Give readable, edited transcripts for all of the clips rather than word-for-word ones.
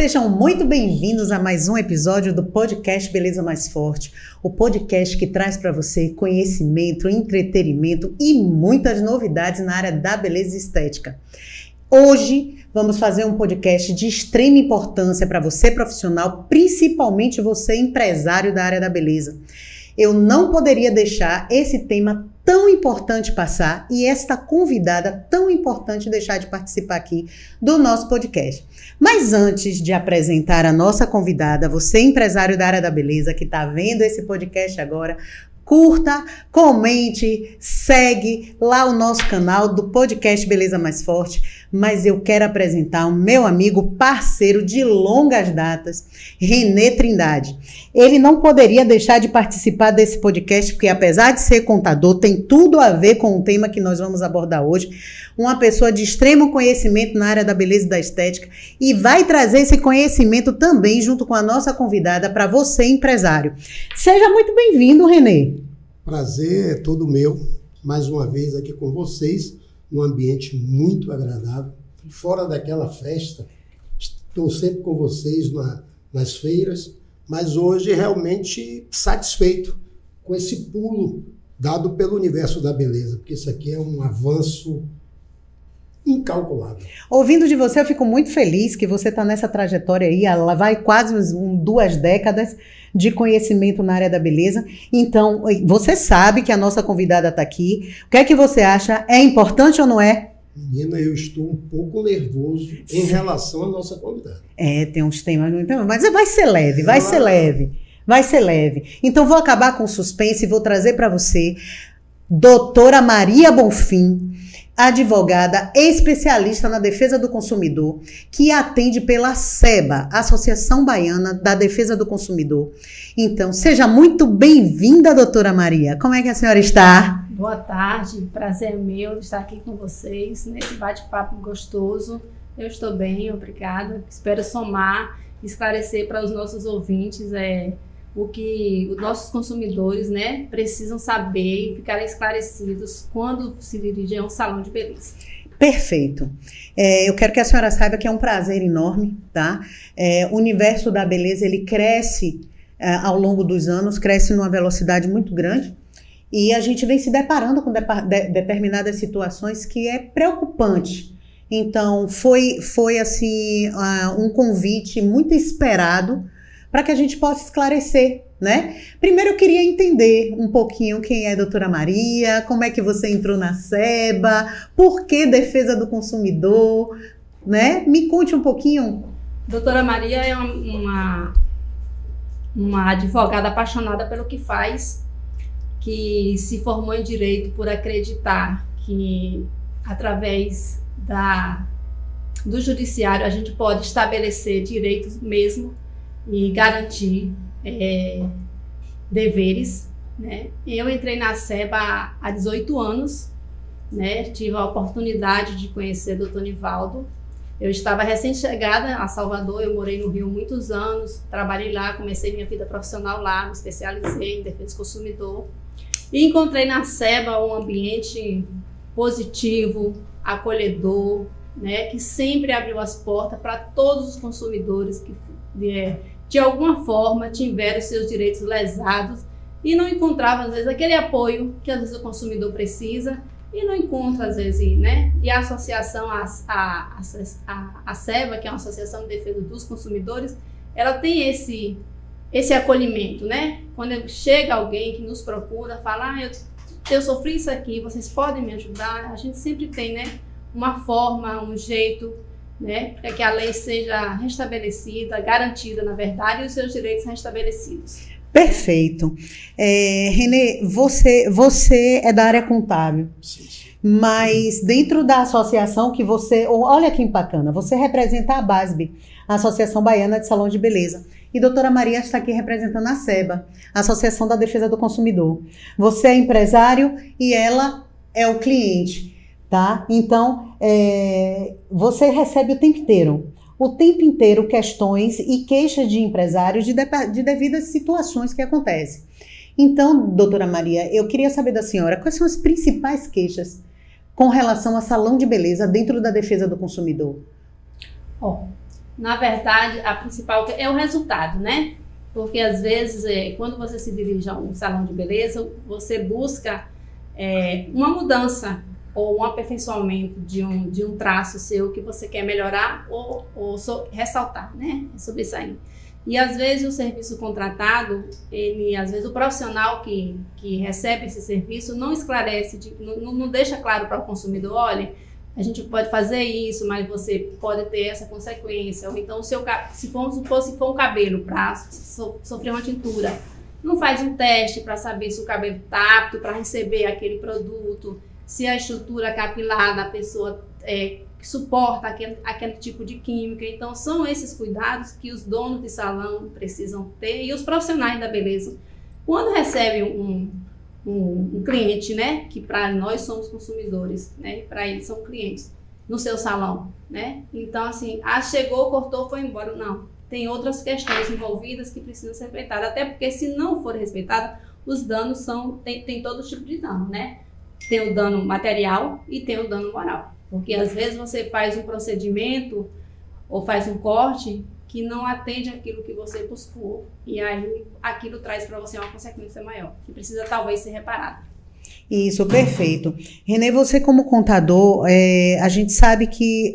Sejam muito bem-vindos a mais um episódio do podcast Beleza Mais Forte, o podcast que traz para você conhecimento, entretenimento e muitas novidades na área da beleza e estética. Hoje vamos fazer um podcast de extrema importância para você profissional, principalmente você empresário da área da beleza. Eu não poderia deixar esse tema tão importante passar e esta convidada tão importante deixar de participar aqui do nosso podcast. Mas antes de apresentar a nossa convidada, você empresário da área da beleza que está vendo esse podcast agora, curta, comente, segue lá o nosso canal do podcast Beleza Mais Forte. Mas eu quero apresentar o meu amigo, parceiro de longas datas, Renê Trindade. Ele não poderia deixar de participar desse podcast, porque apesar de ser contador, tem tudo a ver com o tema que nós vamos abordar hoje. Uma pessoa de extremo conhecimento na área da beleza e da estética e vai trazer esse conhecimento também junto com a nossa convidada para você, empresário. Seja muito bem-vindo, Renê. Prazer é todo meu, mais uma vez aqui com vocês, num ambiente muito agradável, fora daquela festa. Estou sempre com vocês nas feiras, mas hoje realmente satisfeito com esse pulo dado pelo universo da beleza, porque isso aqui é um avanço incalculável. Ouvindo de você, eu fico muito feliz que você está nessa trajetória aí, ela vai quase 2 décadas de conhecimento na área da beleza. Então, você sabe que a nossa convidada está aqui. O que é que você acha? É importante ou não é? Menina, eu estou um pouco nervoso em relação à nossa convidada. Tem uns temas muito... Mas vai ser leve, vai ser leve. Vai ser leve. Então, vou acabar com o suspense e vou trazer para você doutora Maria Bonfim, advogada especialista na defesa do consumidor, que atende pela SEBA, Associação Baiana da Defesa do Consumidor. Então, seja muito bem-vinda, doutora Maria. Como é que a senhora está? Boa tarde, prazer é meu estar aqui com vocês, nesse bate-papo gostoso. Eu estou bem, obrigada. Espero somar, esclarecer para os nossos ouvintes o que os nossos consumidores, precisam saber e ficarem esclarecidos quando se dirigem a um salão de beleza. Perfeito. Eu quero que a senhora saiba que é um prazer enorme, tá? O universo da beleza, ele cresce ao longo dos anos, cresce numa velocidade muito grande e a gente vem se deparando com determinadas situações que é preocupante. Então, foi assim, um convite muito esperado para que a gente possa esclarecer, né? Primeiro eu queria entender um pouquinho quem é a doutora Maria, como é que você entrou na SEBA, por que defesa do consumidor, né? Me conte um pouquinho. Doutora Maria é uma advogada apaixonada pelo que faz, que se formou em direito por acreditar que através do judiciário a gente pode estabelecer direitos mesmo e garantir deveres, né? Eu entrei na SEBA há 18 anos, né? Tive a oportunidade de conhecer o Dr. Nivaldo. Eu estava recém-chegada a Salvador, eu morei no Rio há muitos anos, trabalhei lá, comecei minha vida profissional lá, me especializei em defesa do consumidor e encontrei na SEBA um ambiente positivo, acolhedor, né? Que sempre abriu as portas para todos os consumidores que de alguma forma tiveram seus direitos lesados e não encontravam, às vezes, aquele apoio que, às vezes, o consumidor precisa e não encontra, às vezes, né? E a associação, a SEBA, que é uma associação de defesa dos consumidores, ela tem esse acolhimento, né? Quando chega alguém que nos procura, fala, eu sofri isso aqui, vocês podem me ajudar? A gente sempre tem, né? Uma forma, um jeito, né, para que a lei seja restabelecida, garantida, na verdade, e os seus direitos restabelecidos. Perfeito. Renê, você é da área contábil, sim. Mas dentro da associação que olha que bacana, você representa a BASB, a Associação Baiana de Salão de Beleza, e doutora Maria está aqui representando a SEBA, a Associação da Defesa do Consumidor. Você é empresário e ela é o cliente. Tá? Então, você recebe o tempo inteiro questões e queixas de empresários de devidas situações que acontecem. Então, doutora Maria, eu queria saber da senhora quais são as principais queixas com relação a salão de beleza dentro da defesa do consumidor. Na verdade, a principal é o resultado, né? Porque às vezes, quando você se dirige a um salão de beleza, você busca uma mudança ou um aperfeiçoamento de um traço seu que você quer melhorar ou ressaltar, né? Sobressair. E às vezes o serviço contratado, às vezes o profissional que recebe esse serviço não esclarece, não deixa claro para o consumidor, olha, a gente pode fazer isso, mas você pode ter essa consequência. Ou então, se for um cabelo para sofrer uma tintura, não faz um teste para saber se o cabelo está apto para receber aquele produto, se a estrutura capilar da pessoa suporta aquele tipo de química. Então, são esses cuidados que os donos de salão precisam ter e os profissionais da beleza. Quando recebem um cliente, né, que para nós somos consumidores, né, para eles são clientes, no seu salão, né? Então, assim, chegou, cortou, foi embora. Não, tem outras questões envolvidas que precisam ser respeitadas, até porque se não for respeitada, os danos tem todo tipo de dano, né? Tem o dano material e tem o dano moral, porque às vezes você faz um procedimento ou faz um corte que não atende aquilo que você buscou, e aí aquilo traz para você uma consequência maior, que precisa talvez ser reparada. Isso, perfeito. Renê, você como contador, a gente sabe que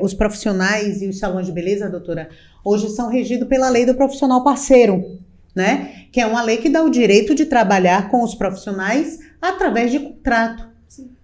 os profissionais e os salões de beleza, doutora, hoje são regidos pela lei do profissional parceiro, né? Que é uma lei que dá o direito de trabalhar com os profissionais através de contrato.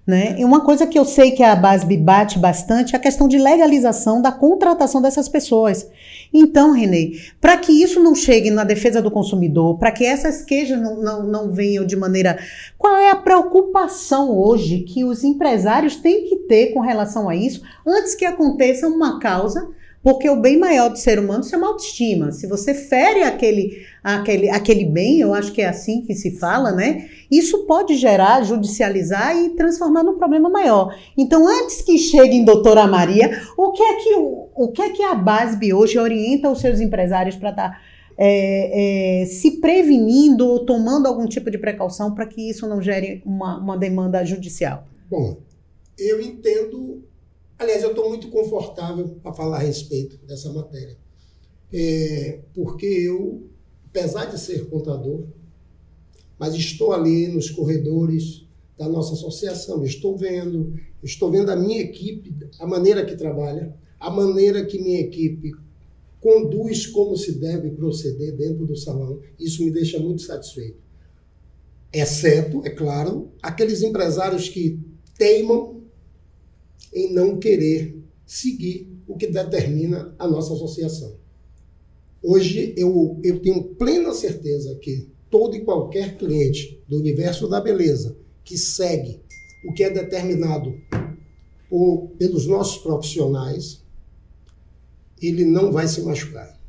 Né? E uma coisa que eu sei que a ABASB bate bastante é a questão de legalização da contratação dessas pessoas. Então, Renê, para que isso não chegue na defesa do consumidor, para que essas queixas não venham de maneira... Qual é a preocupação hoje que os empresários têm que ter com relação a isso antes que aconteça uma causa? Porque o bem maior do ser humano se chama autoestima. Se você fere aquele bem, eu acho que é assim que se fala, né? Isso pode gerar, judicializar e transformar num problema maior. Então, antes que chegue em doutora Maria, o que é que a ABASB hoje orienta os seus empresários para estar se prevenindo ou tomando algum tipo de precaução para que isso não gere uma demanda judicial? Bom, eu entendo... Aliás, eu estou muito confortável para falar a respeito dessa matéria. Porque eu, apesar de ser contador, mas estou ali nos corredores da nossa associação, estou vendo a minha equipe, a maneira que trabalha, a maneira que minha equipe conduz como se deve proceder dentro do salão. Isso me deixa muito satisfeito. Exceto, é claro, aqueles empresários que teimam em não querer seguir o que determina a nossa associação. Hoje, eu tenho plena certeza que todo e qualquer cliente do universo da beleza que segue o que é determinado pelos nossos profissionais, ele não vai se machucar.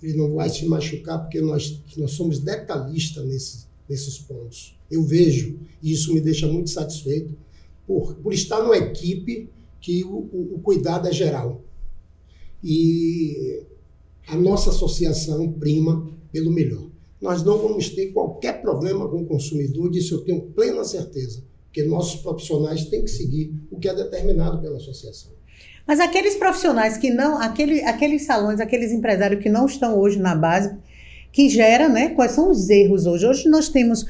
Ele não vai se machucar porque nós somos detalhistas nesses pontos. Eu vejo, e isso me deixa muito satisfeito, por estar numa equipe que o cuidado é geral. E a nossa associação prima pelo melhor. Nós não vamos ter qualquer problema com o consumidor, disso eu tenho plena certeza, porque nossos profissionais têm que seguir o que é determinado pela associação. Mas aqueles profissionais que não, aqueles salões, aqueles empresários que não estão hoje na base, que gera, né? Quais são os erros hoje? Hoje nós temos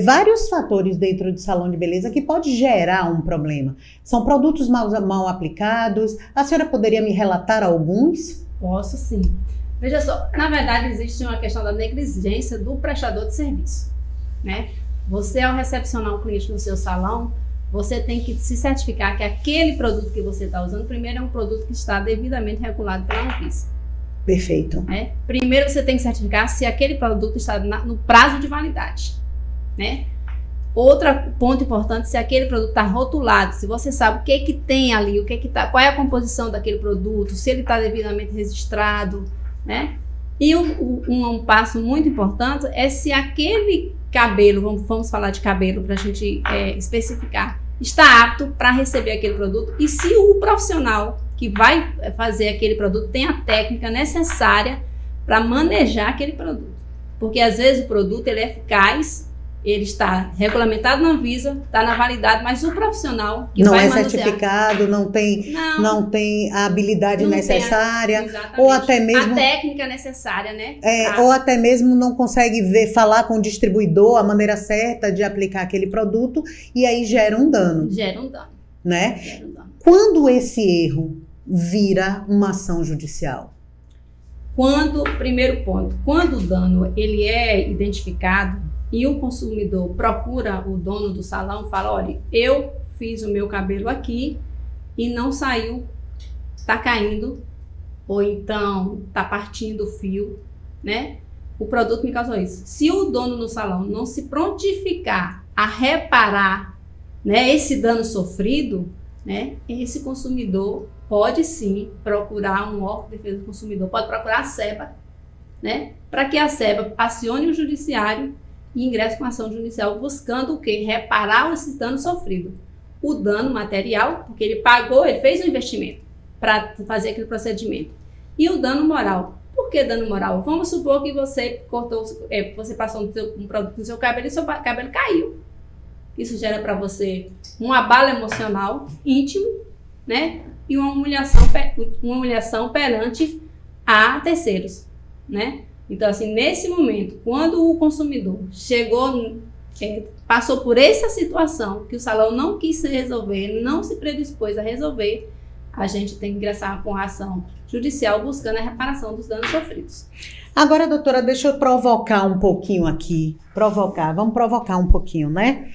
vários fatores dentro do salão de beleza que pode gerar um problema. São produtos mal aplicados. A senhora poderia me relatar alguns? Posso, sim. Veja só, na verdade existe uma questão da negligência do prestador de serviço, né? Você, ao recepcionar um cliente no seu salão, você tem que se certificar que aquele produto que você está usando, primeiro, é um produto que está devidamente regulado pela Anvisa. Perfeito. Primeiro você tem que certificar se aquele produto está no prazo de validade, né? Outro ponto importante, se aquele produto está rotulado, se você sabe o que tem ali, qual é a composição daquele produto, se ele está devidamente registrado, né? E um passo muito importante é se aquele cabelo, vamos falar de cabelo para a gente especificar, está apto para receber aquele produto e se o profissional que vai fazer aquele produto tem a técnica necessária para manejar aquele produto. Porque às vezes o produto ele é eficaz, ele está regulamentado na Anvisa, está na validade, mas o profissional que não vai é manusear, certificado, não tem a habilidade necessária, exatamente, ou até mesmo a técnica necessária, né? ou até mesmo não consegue falar com o distribuidor a maneira certa de aplicar aquele produto e aí gera um dano. Gera um dano. Né? Gera um dano. Quando esse erro vira uma ação judicial? Primeiro ponto, quando o dano ele é identificado e o consumidor procura o dono do salão e fala, olha, eu fiz o meu cabelo aqui e não saiu, tá caindo, ou então tá partindo o fio, né? O produto me causou isso. Se o dono do salão não se prontificar a reparar, né, esse dano sofrido, né, esse consumidor pode sim procurar um órgão de defesa do consumidor, pode procurar a SEBA, né, para que a SEBA acione o judiciário e ingresse com ação judicial buscando o quê? Reparar esses danos sofridos. O dano material, porque ele pagou, ele fez um investimento para fazer aquele procedimento. E o dano moral. Por que dano moral? Vamos supor que você você passou um produto no seu cabelo e seu cabelo caiu. Isso gera para você um abalo emocional íntimo, né? E uma humilhação perante a terceiros, né? Então, assim, nesse momento, quando o consumidor passou por essa situação que o salão não quis resolver, não se predispôs a resolver, a gente tem que ingressar com a ação judicial buscando a reparação dos danos sofridos. Agora, doutora, deixa eu provocar um pouquinho aqui. Vamos provocar um pouquinho, né?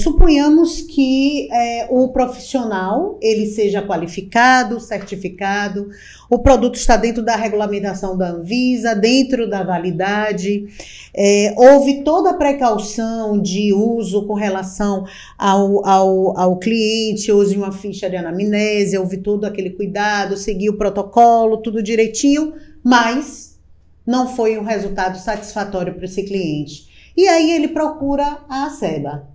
Suponhamos que o profissional ele seja qualificado, certificado, o produto está dentro da regulamentação da Anvisa, dentro da validade, houve toda a precaução de uso com relação ao cliente, use uma ficha de anamnese, houve todo aquele cuidado, seguir o protocolo, tudo direitinho, mas não foi um resultado satisfatório para esse cliente. E aí ele procura a SEBA,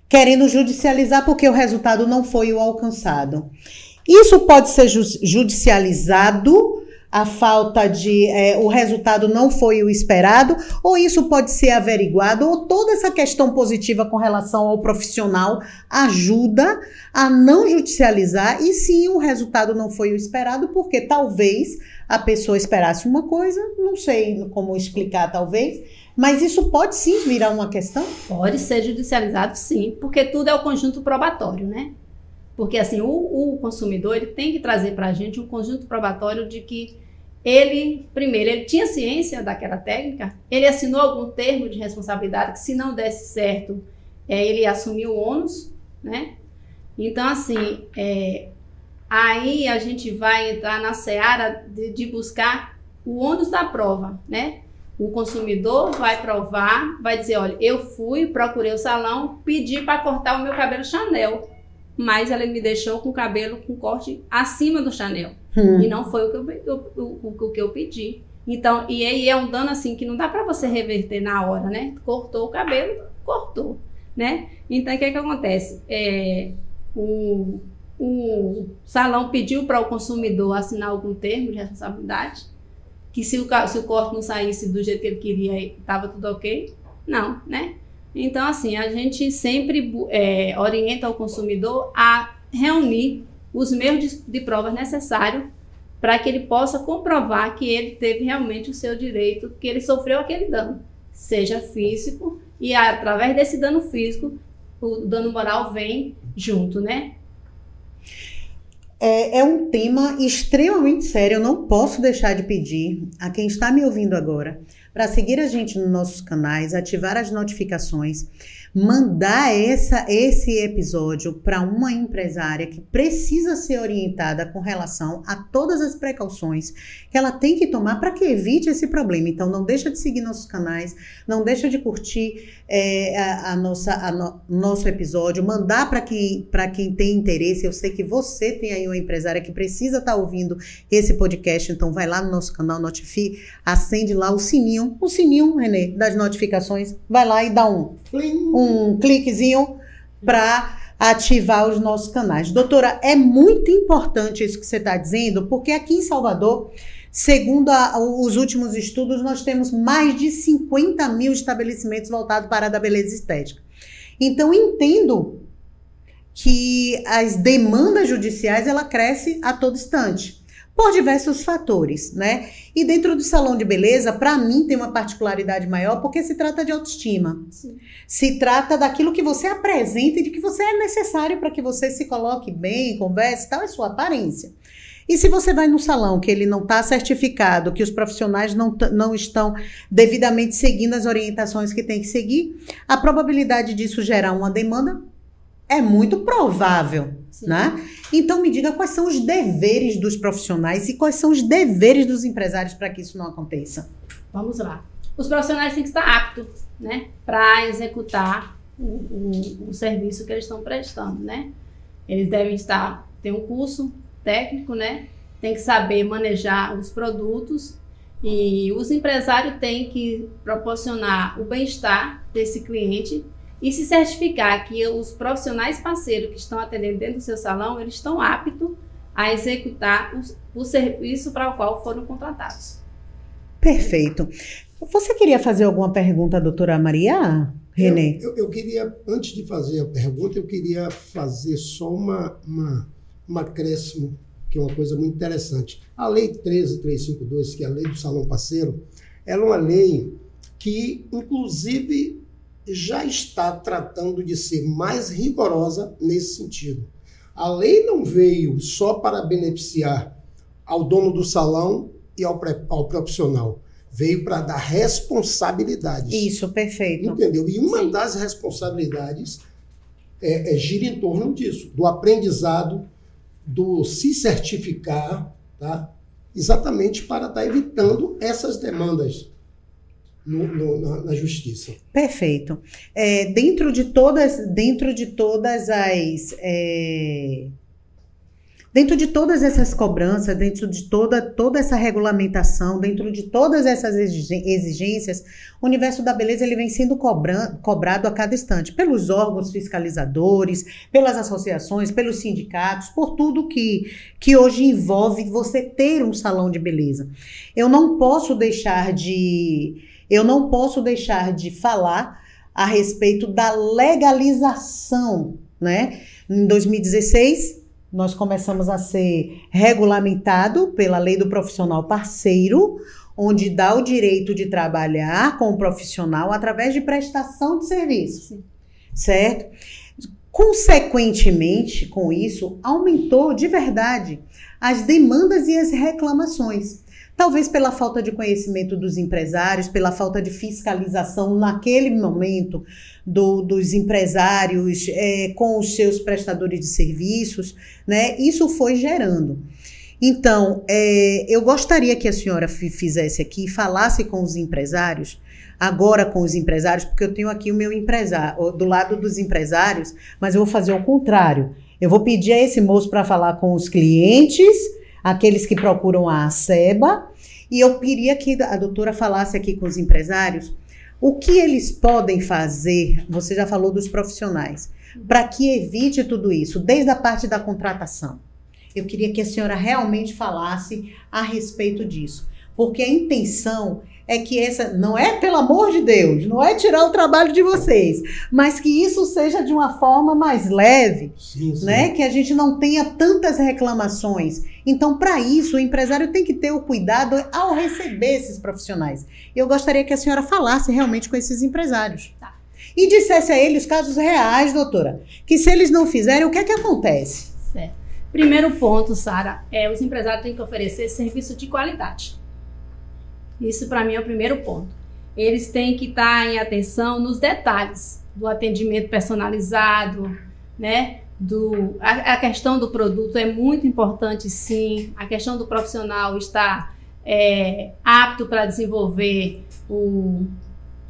querendo judicializar porque o resultado não foi o alcançado. Isso pode ser judicializado, a falta de... o resultado não foi o esperado, ou isso pode ser averiguado, ou toda essa questão positiva com relação ao profissional ajuda a não judicializar, e sim o resultado não foi o esperado, porque talvez a pessoa esperasse uma coisa, não sei como explicar talvez, mas isso pode sim virar uma questão? Pode ser judicializado sim, porque tudo é o conjunto probatório, né? Porque assim, o consumidor ele tem que trazer para a gente um conjunto probatório de que ele tinha ciência daquela técnica, ele assinou algum termo de responsabilidade que se não desse certo, ele assumiu o ônus, né? Então assim, aí a gente vai entrar na seara de buscar o ônus da prova, né? O consumidor vai provar, vai dizer, olha, eu procurei o salão, pedi para cortar o meu cabelo Chanel, mas ela me deixou com o cabelo com corte acima do Chanel. E não foi o que eu pedi. Então, e aí é um dano assim que não dá para você reverter na hora, né? Cortou o cabelo, cortou, né? Então, o que acontece? O salão pediu para o consumidor assinar algum termo de responsabilidade, que se o corte não saísse do jeito que ele queria, estava tudo ok? Não, né? Então, assim, a gente sempre orienta o consumidor a reunir os meios de provas necessários para que ele possa comprovar que ele teve realmente o seu direito, que ele sofreu aquele dano, seja físico, e através desse dano físico, o dano moral vem junto, né? É um tema extremamente sério, eu não posso deixar de pedir a quem está me ouvindo agora para seguir a gente nos nossos canais, ativar as notificações, mandar esse episódio para uma empresária que precisa ser orientada com relação a todas as precauções que ela tem que tomar para que evite esse problema. Então não deixa de seguir nossos canais, não deixa de curtir nosso episódio, mandar para quem tem interesse. Eu sei que você tem aí uma empresária que precisa estar ouvindo esse podcast, então vai lá no nosso canal, notifique, acende lá o sininho, Renê, das notificações, vai lá e dá um cliquezinho para ativar os nossos canais. Doutora, é muito importante isso que você está dizendo, porque aqui em Salvador Segundo os últimos estudos, nós temos mais de 50 mil estabelecimentos voltados para a da beleza estética. Então, entendo que as demandas judiciais, ela cresce a todo instante, por diversos fatores, né? E dentro do salão de beleza, para mim, tem uma particularidade maior, porque se trata de autoestima. Sim. Se trata daquilo que você apresenta e de que você é necessário para que você se coloque bem, converse e tal, é sua aparência. E se você vai no salão que ele não está certificado, que os profissionais não estão devidamente seguindo as orientações que tem que seguir, a probabilidade disso gerar uma demanda é muito provável, Sim. né? Então me diga quais são os deveres dos profissionais e quais são os deveres dos empresários para que isso não aconteça. Vamos lá. Os profissionais têm que estar aptos, né, para executar o serviço que eles estão prestando, né? Eles devem ter um curso técnico, né? Tem que saber manejar os produtos e os empresários têm que proporcionar o bem-estar desse cliente e se certificar que os profissionais parceiros que estão atendendo dentro do seu salão, eles estão aptos a executar o serviço para o qual foram contratados. Perfeito. Você queria fazer alguma pergunta, doutora Maria? Renê? Eu queria, antes de fazer a pergunta, eu queria fazer só um acréscimo, que é uma coisa muito interessante. A Lei 13.352, que é a Lei do Salão Parceiro, ela é uma lei que, inclusive, já está tratando de ser mais rigorosa nesse sentido. A lei não veio só para beneficiar ao dono do salão e ao profissional. Veio para dar responsabilidades. Isso, perfeito. Entendeu? E uma Sim. das responsabilidades gira em torno disso, do aprendizado, do se certificar, tá? Exatamente para estar evitando essas demandas na justiça. Perfeito. Dentro de todas essas cobranças, dentro de toda essa regulamentação, dentro de todas essas exigências, o universo da beleza ele vem sendo cobrado a cada instante, pelos órgãos fiscalizadores, pelas associações, pelos sindicatos, por tudo que hoje envolve você ter um salão de beleza. Eu não posso deixar de falar a respeito da legalização, né? Em 2016, nós começamos a ser regulamentado pela Lei do Profissional Parceiro, onde dá o direito de trabalhar com o profissional através de prestação de serviço. Sim. Certo? Consequentemente, com isso, aumentou de verdade as demandas e as reclamações. Talvez pela falta de conhecimento dos empresários, pela falta de fiscalização naquele momento dos empresários com os seus prestadores de serviços, né? Isso foi gerando. Então, eu gostaria que a senhora fizesse aqui, falasse com os empresários, agora com os empresários, porque eu tenho aqui o meu empresário, do lado dos empresários, mas eu vou fazer o contrário. Eu vou pedir a esse moço para falar com os clientes, aqueles que procuram a ACEBA, e eu queria que a doutora falasse aqui com os empresários o que eles podem fazer, você já falou dos profissionais, para que evite tudo isso, desde a parte da contratação. Eu queria que a senhora realmente falasse a respeito disso, porque a intenção é que essa, não é, pelo amor de Deus, não é tirar o trabalho de vocês, mas que isso seja de uma forma mais leve, Sim. né? Que a gente não tenha tantas reclamações. Então, para isso, o empresário tem que ter o cuidado ao receber esses profissionais. Eu gostaria que a senhora falasse realmente com esses empresários. Tá. E dissesse a eles casos reais, doutora, que se eles não fizerem, o que é que acontece? Certo. Primeiro ponto, Sara, os empresários têm que oferecer serviço de qualidade. Isso, para mim, é o primeiro ponto. Eles têm que estar em atenção nos detalhes do atendimento personalizado, né? A questão do produto é muito importante, sim. A questão do profissional estar apto para desenvolver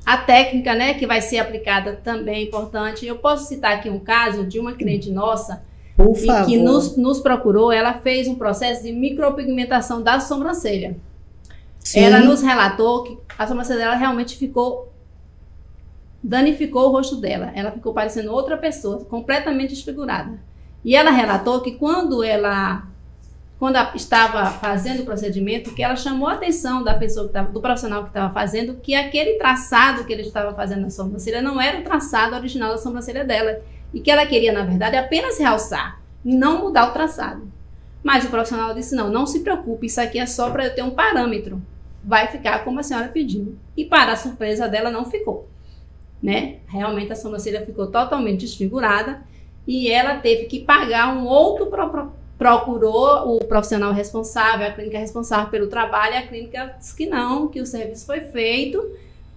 a técnica, né? Que vai ser aplicada também é importante. Eu posso citar aqui um caso de uma cliente nossa Por favor. que nos procurou. Ela fez um processo de micropigmentação da sobrancelha. Sim. Ela nos relatou que a sobrancelha dela realmente danificou o rosto dela. Ela ficou parecendo outra pessoa, completamente desfigurada. E ela relatou que quando ela quando estava fazendo o procedimento, que ela chamou a atenção da pessoa do profissional que estava fazendo, que aquele traçado que ele estava fazendo na sobrancelha não era o traçado original da sobrancelha dela. E que ela queria, na verdade, apenas realçar e não mudar o traçado. Mas o profissional disse, não se preocupe, isso aqui é só para eu ter um parâmetro. Vai ficar como a senhora pediu. E para a surpresa dela, não ficou. Né? Realmente a sobrancelha ficou totalmente desfigurada e ela teve que pagar um outro procurou o profissional responsável, a clínica responsável pelo trabalho, e a clínica disse que não, que o serviço foi feito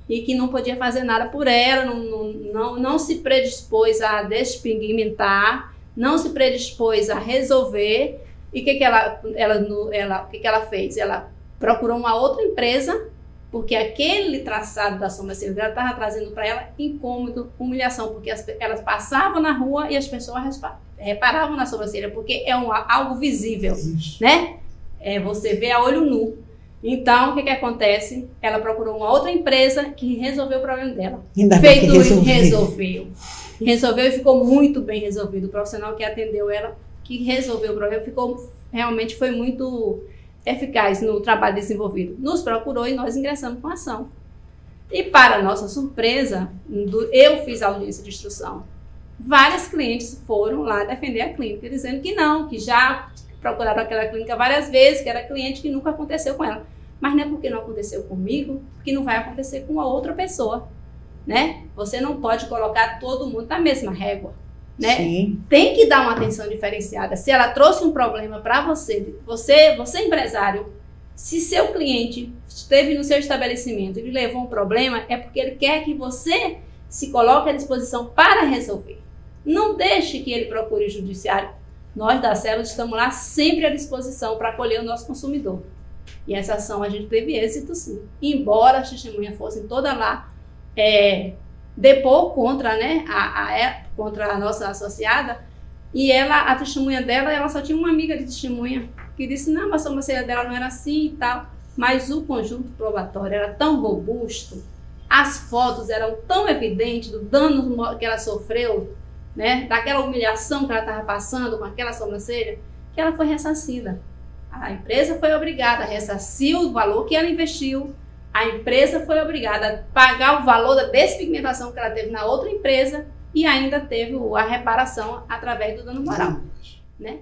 e que não podia fazer nada por ela, não se predispôs a despigmentar, não se predispôs a resolver. E o que ela fez? Ela procurou uma outra empresa, porque aquele traçado da sobrancelha dela estava trazendo para ela incômodo, humilhação, porque elas passavam na rua e as pessoas reparavam na sobrancelha, porque é algo visível, né? Você vê a olho nu. Então, o que acontece? Ela procurou uma outra empresa que resolveu o problema dela. Resolveu e ficou muito bem resolvido. O profissional que atendeu ela, que resolveu o problema, realmente foi muito eficaz no trabalho desenvolvido. Nos procurou e nós ingressamos com a ação. E para nossa surpresa, eu fiz a audiência de instrução. Várias clientes foram lá defender a clínica, dizendo que não, que já procuraram aquela clínica várias vezes, que era cliente que nunca aconteceu com ela. Mas não é porque não aconteceu comigo, que não vai acontecer com a outra pessoa, né? Você não pode colocar todo mundo na mesma régua, né? Sim. Tem que dar uma atenção diferenciada. Se ela trouxe um problema para você empresário, se seu cliente esteve no seu estabelecimento e lhe levou um problema, é porque ele quer que você se coloque à disposição para resolver. Não deixe que ele procure o judiciário. Nós da Célula estamos lá sempre à disposição para acolher o nosso consumidor. E essa ação a gente teve êxito, sim. Embora as testemunhas fossem todas lá depor contra, né, contra a nossa associada, e a testemunha dela, ela só tinha uma amiga de testemunha que disse, não, a sobrancelha dela não era assim e tal. Mas o conjunto probatório era tão robusto, as fotos eram tão evidentes do dano que ela sofreu, né, daquela humilhação que ela estava passando com aquela sobrancelha, que ela foi ressarcida. A empresa foi obrigada a ressarcir o valor que ela investiu, a empresa foi obrigada a pagar o valor da despigmentação que ela teve na outra empresa e ainda teve a reparação através do dano moral, né?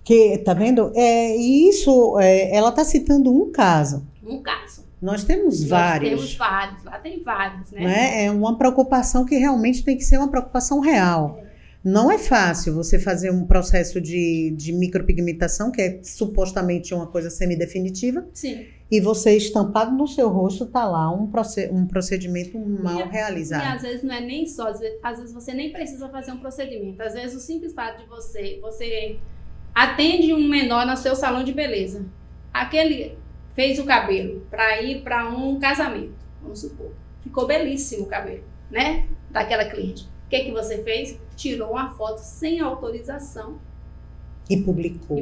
Que, tá vendo? Ela está citando um caso. Um caso. Nós temos vários. Temos vários, lá tem vários, né? É uma preocupação que realmente tem que ser uma preocupação real. Não é fácil você fazer um processo de micropigmentação, que é supostamente uma coisa semidefinitiva. Sim. E você estampado no seu rosto está lá um procedimento mal realizado. E às vezes não é nem só, às vezes você nem precisa fazer um procedimento. Às vezes o simples fato de você atende um menor no seu salão de beleza. Aquele fez o cabelo para ir para um casamento, vamos supor. Ficou belíssimo o cabelo, né? Daquela cliente. O que você fez? Tirou uma foto sem autorização. E publicou.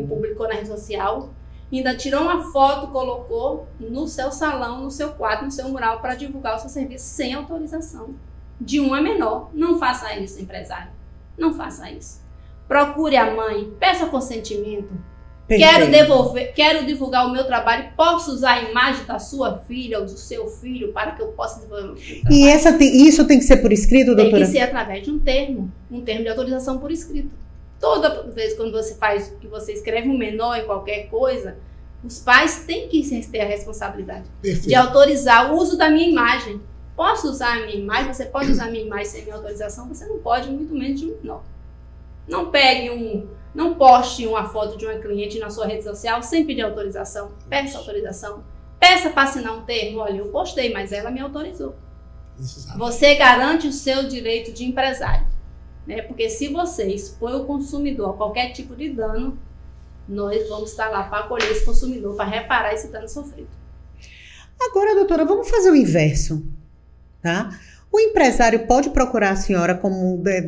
Na rede social. Ainda tirou uma foto, colocou no seu salão, no seu quadro, no seu mural, para divulgar o seu serviço sem autorização. De uma menor. Não faça isso, empresário. Não faça isso. Procure a mãe, peça consentimento. Quero divulgar o meu trabalho, posso usar a imagem da sua filha ou do seu filho para que eu possa desenvolver o meu trabalho. E isso tem que ser por escrito, doutora? Tem que ser através de um termo de autorização por escrito. Toda vez quando que você escreve um menor em qualquer coisa, os pais têm que ter a responsabilidade de autorizar o uso da minha imagem. Posso usar a minha imagem? Você pode usar a minha imagem sem minha autorização? Você não pode, muito menos de um menor. Não poste uma foto de uma cliente na sua rede social sem pedir autorização. Peça autorização. Peça para assinar um termo. Olha, eu postei, mas ela me autorizou. Você garante o seu direito de empresário, né? Porque se você expõe o consumidor a qualquer tipo de dano, nós vamos estar lá para acolher esse consumidor, para reparar esse dano sofrido. Agora, doutora, vamos fazer o inverso, tá? O empresário pode procurar a senhora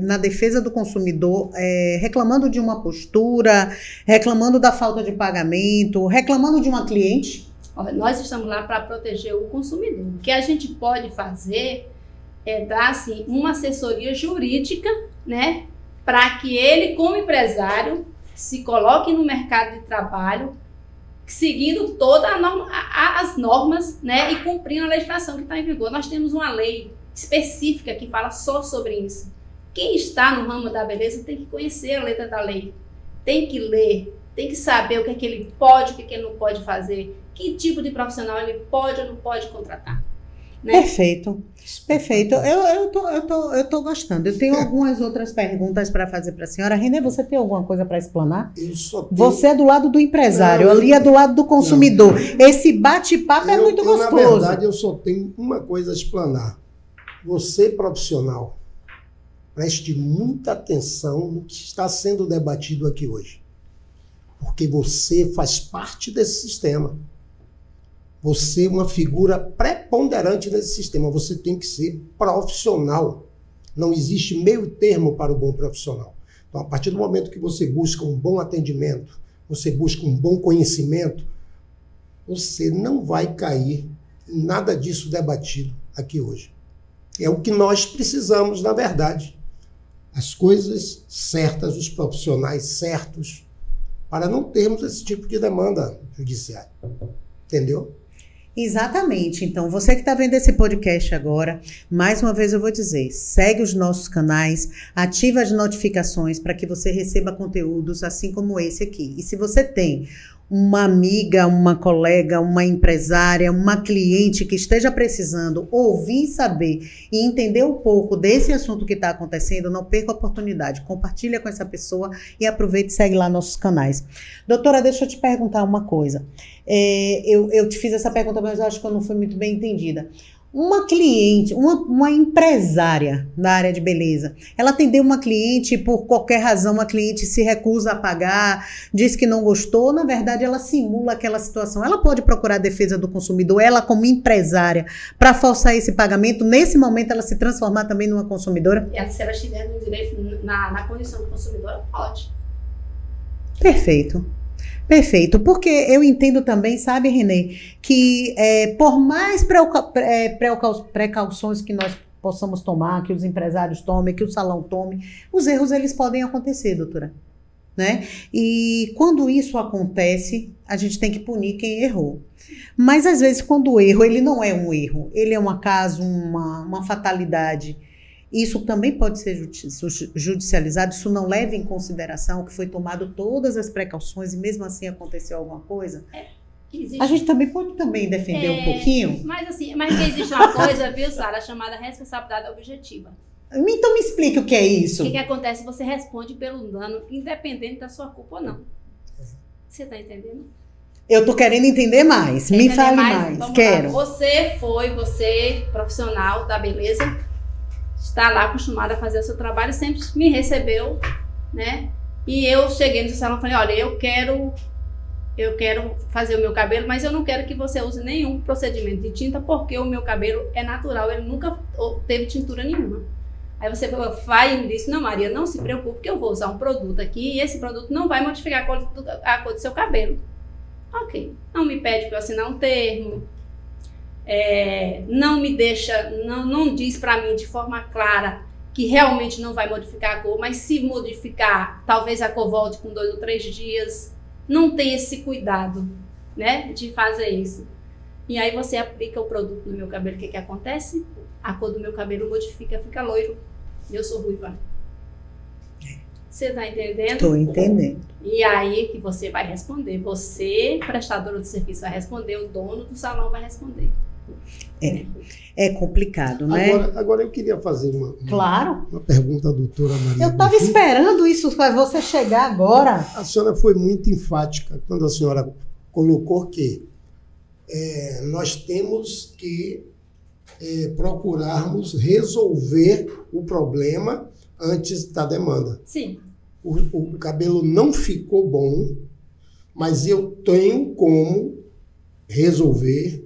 na defesa do consumidor, reclamando de uma postura, reclamando da falta de pagamento, reclamando de uma cliente? Nós estamos lá para proteger o consumidor. O que a gente pode fazer é dar assim, uma assessoria jurídica, né, para que ele, como empresário, se coloque no mercado de trabalho seguindo todas as normas, né, e cumprindo a legislação que está em vigor. Nós temos uma lei específica que fala só sobre isso. Quem está no ramo da beleza tem que conhecer a letra da lei, tem que ler, tem que saber o que é que ele pode, o que é que ele não pode fazer, que tipo de profissional ele pode ou não pode contratar. Né? Perfeito, perfeito. Eu tô gostando. Eu tenho algumas outras perguntas para fazer para a senhora. Renê, você tem alguma coisa para explanar? Eu só tenho... Você é do lado do empresário, ali é do lado do consumidor. Esse bate-papo é muito gostoso. Na verdade, eu só tenho uma coisa a explanar. Você, profissional, preste muita atenção no que está sendo debatido aqui hoje. Porque você faz parte desse sistema. Você é uma figura preponderante nesse sistema. Você tem que ser profissional. Não existe meio termo para o bom profissional. Então, a partir do momento que você busca um bom atendimento, você busca um bom conhecimento, você não vai cair em nada disso debatido aqui hoje. É o que nós precisamos, na verdade. As coisas certas, os profissionais certos, para não termos esse tipo de demanda judiciária. Entendeu? Exatamente. Então, você que está vendo esse podcast agora, mais uma vez eu vou dizer, segue os nossos canais, ativa as notificações para que você receba conteúdos assim como esse aqui. E se você tem uma amiga, uma colega, uma empresária, uma cliente que esteja precisando ouvir, saber e entender um pouco desse assunto que está acontecendo, não perca a oportunidade. Compartilha com essa pessoa e aproveite e segue lá nossos canais. Doutora, deixa eu te perguntar uma coisa. Eu te fiz essa pergunta, mas eu acho que eu não fui muito bem entendida. Uma cliente, uma empresária na área de beleza, ela atendeu uma cliente por qualquer razão, uma cliente se recusa a pagar, diz que não gostou, na verdade ela simula aquela situação. Ela pode procurar a defesa do consumidor, ela como empresária, para forçar esse pagamento, nesse momento ela se transformar também numa consumidora? Se ela estiver no direito, na condição de consumidora, pode. Perfeito. Perfeito, porque eu entendo também, sabe, Renê, que por mais precauções que nós possamos tomar, que os empresários tomem, que o salão tome, os erros eles podem acontecer, doutora, né? E quando isso acontece, a gente tem que punir quem errou. Mas às vezes quando o erro, ele não é um erro, ele é um acaso, uma fatalidade, isso também pode ser judicializado, isso não leva em consideração que foi tomado todas as precauções e mesmo assim aconteceu alguma coisa? A gente também pode defender um pouquinho? Mas existe uma coisa, viu, Sara, chamada responsabilidade objetiva. Então me explique o que é isso. O que acontece? Você responde pelo dano, independente da sua culpa ou não. Você está entendendo? Eu tô querendo entender mais. Me fale mais. Quero. Você, profissional da beleza, está lá acostumada a fazer o seu trabalho, sempre me recebeu, né? E eu cheguei no salão e falei, olha, eu quero fazer o meu cabelo, mas eu não quero que você use nenhum procedimento de tinta, porque o meu cabelo é natural, ele nunca teve tintura nenhuma. Aí você vai e me disse, não, Maria, não se preocupe, que eu vou usar um produto aqui e esse produto não vai modificar a cor do seu cabelo. Ok. Não me pede para eu assinar um termo, não me deixa, não diz para mim de forma clara que realmente não vai modificar a cor, mas se modificar, talvez a cor volte com 2 ou 3 dias. Não tem esse cuidado, né, de fazer isso. E aí você aplica o produto no meu cabelo, o que acontece? A cor do meu cabelo modifica, fica loiro. E eu sou ruiva. Você tá entendendo? Estou entendendo. E aí que você vai responder. Você, prestadora de serviço, vai responder. O dono do salão vai responder. É complicado, né? Agora eu queria fazer uma pergunta à doutora Maria. Eu estava esperando isso para você chegar agora. A senhora foi muito enfática quando a senhora colocou que nós temos que procurarmos resolver o problema antes da demanda. Sim. O cabelo não ficou bom, mas eu tenho como resolver.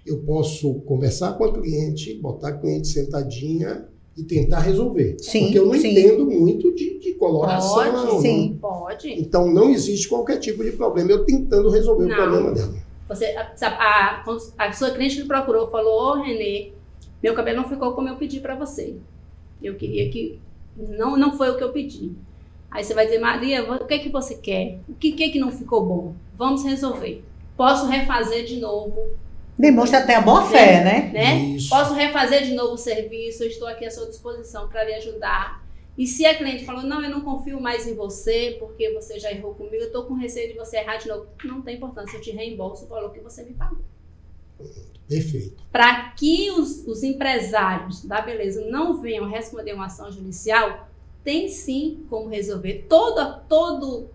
Eu posso conversar com a cliente, botar a cliente sentadinha e tentar resolver. Sim, porque eu não entendo muito de coloração. Pode, sim, pode. Então não existe qualquer tipo de problema eu tentando resolver o problema dela. A sua cliente me procurou, falou, Renê, meu cabelo não ficou como eu pedi para você. Eu queria que... Não foi o que eu pedi. Aí você vai dizer, Maria, o que é que você quer? O que é que não ficou bom? Vamos resolver. Posso refazer de novo. Demonstra até a boa fé, né? Posso refazer de novo o serviço, eu estou aqui à sua disposição para lhe ajudar. E se a cliente falou, não, eu não confio mais em você, porque você já errou comigo, eu estou com receio de você errar de novo. Não tem importância, eu te reembolso o valor que você me pagou. Perfeito. Para que os empresários da beleza não venham responder uma ação judicial, tem sim como resolver.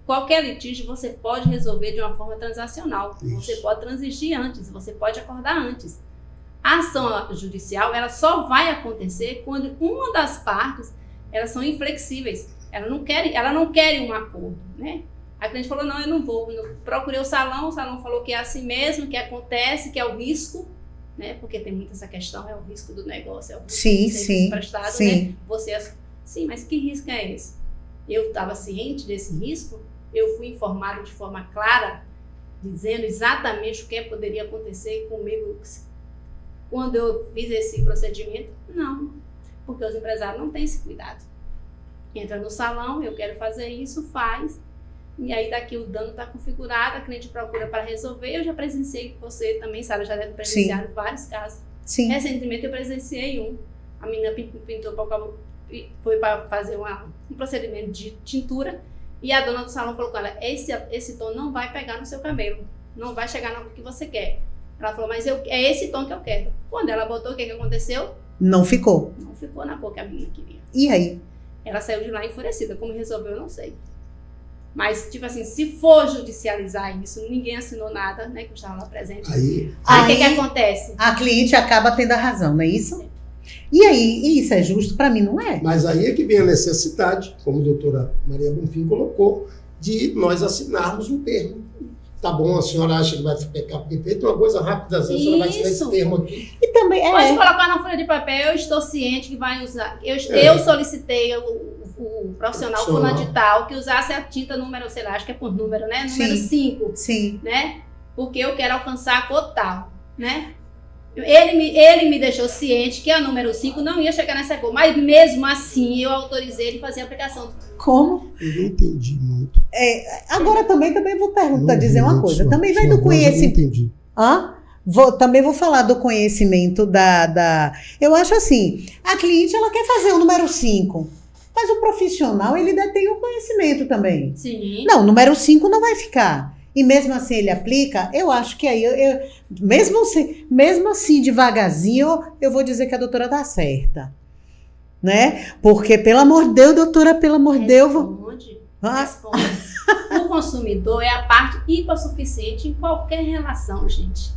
Qualquer litígio você pode resolver de uma forma transacional. Isso. Você pode transigir antes, você pode acordar antes. A ação judicial, ela só vai acontecer quando uma das partes, elas são inflexíveis. Ela não quer um acordo, né? A cliente falou, não, eu não vou. Eu procurei o salão falou que é assim mesmo, que acontece, que é o risco, né? Porque tem muito essa questão, é o risco do negócio, é o risco do serviço prestado, né? Sim, mas que risco é esse? Eu estava ciente desse risco, eu fui informado de forma clara, dizendo exatamente o que poderia acontecer comigo quando eu fiz esse procedimento? Não, porque os empresários não têm esse cuidado. Entra no salão, eu quero fazer isso, faz, e aí daqui o dano está configurado, a cliente procura para resolver. Eu já presenciei, você também, Sara, já deve presenciar vários casos. Sim. Recentemente eu presenciei um, a menina pintou foi para fazer um procedimento de tintura, e a dona do salão falou com ela, esse tom não vai pegar no seu cabelo, não vai chegar no que você quer. Ela falou, mas é esse tom que eu quero. Quando ela botou, o que aconteceu? Não ficou. Não ficou na cor que a menina queria. E aí? Ela saiu de lá enfurecida. Como resolveu, eu não sei. Mas, tipo assim, se for judicializar isso, ninguém assinou nada, né, que eu estava lá presente. Aí o que acontece? A cliente acaba tendo a razão, não é isso? E aí, isso é justo? Para mim não é. Mas aí é que vem a necessidade, como a doutora Maria Bonfim colocou, de nós assinarmos um termo. Tá bom, a senhora acha que vai ficar perfeito, uma coisa rápida, às vezes ela vai assinar esse termo aqui. E também pode colocar na folha de papel, eu estou ciente que vai usar. Eu solicitei o profissional fulano de tal que usasse a tinta número, sei lá, acho que é por número, né? Número 5. Sim. Né? Porque eu quero alcançar a cor tal, né? Ele me deixou ciente que a número 5 não ia chegar nessa cor, mas mesmo assim eu autorizei ele fazer a aplicação. Como? Eu não entendi muito. Agora também vou perguntar, dizer uma coisa. Também vai do conhecimento. Eu não entendi. Também vou falar do conhecimento Eu acho assim, a cliente ela quer fazer o número 5, mas o profissional ele detém o conhecimento também. Sim. Não, o número 5 não vai ficar. E mesmo assim ele aplica, eu acho que aí, mesmo assim, devagarzinho, eu vou dizer que a doutora tá certa. Né? Porque, pelo amor de Deus, doutora, pelo amor de Deus... Responde. O consumidor é a parte hipossuficiente em qualquer relação, gente.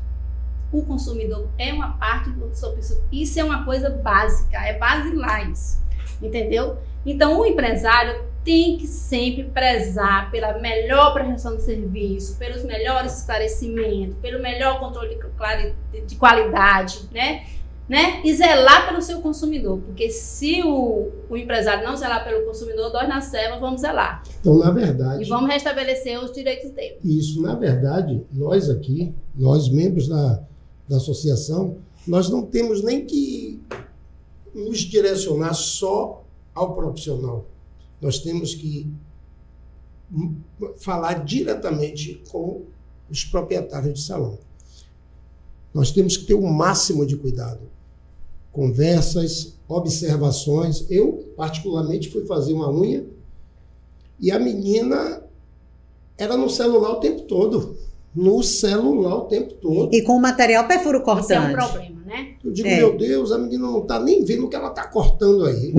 O consumidor é uma parte do suficiente. Isso é uma coisa básica, é basilar isso. Entendeu? Então, o empresário tem que sempre prezar pela melhor prestação de serviço, pelos melhores esclarecimentos, pelo melhor controle de qualidade, né? E zelar pelo seu consumidor, porque se o empresário não zelar pelo consumidor, nós na SEBA vamos zelar. Então, na verdade... E vamos restabelecer os direitos dele. Isso, na verdade, nós aqui, nós membros da associação, nós não temos nem que nos direcionar só ao profissional. Nós temos que falar diretamente com os proprietários de salão. Nós temos que ter o máximo de cuidado. Conversas, observações. Eu, particularmente, fui fazer uma unha e a menina era no celular o tempo todo. No celular o tempo todo. E com o material perfuro cortante. Isso é um problema, né? Eu digo, meu Deus, a menina não está nem vendo o que ela está cortando aí.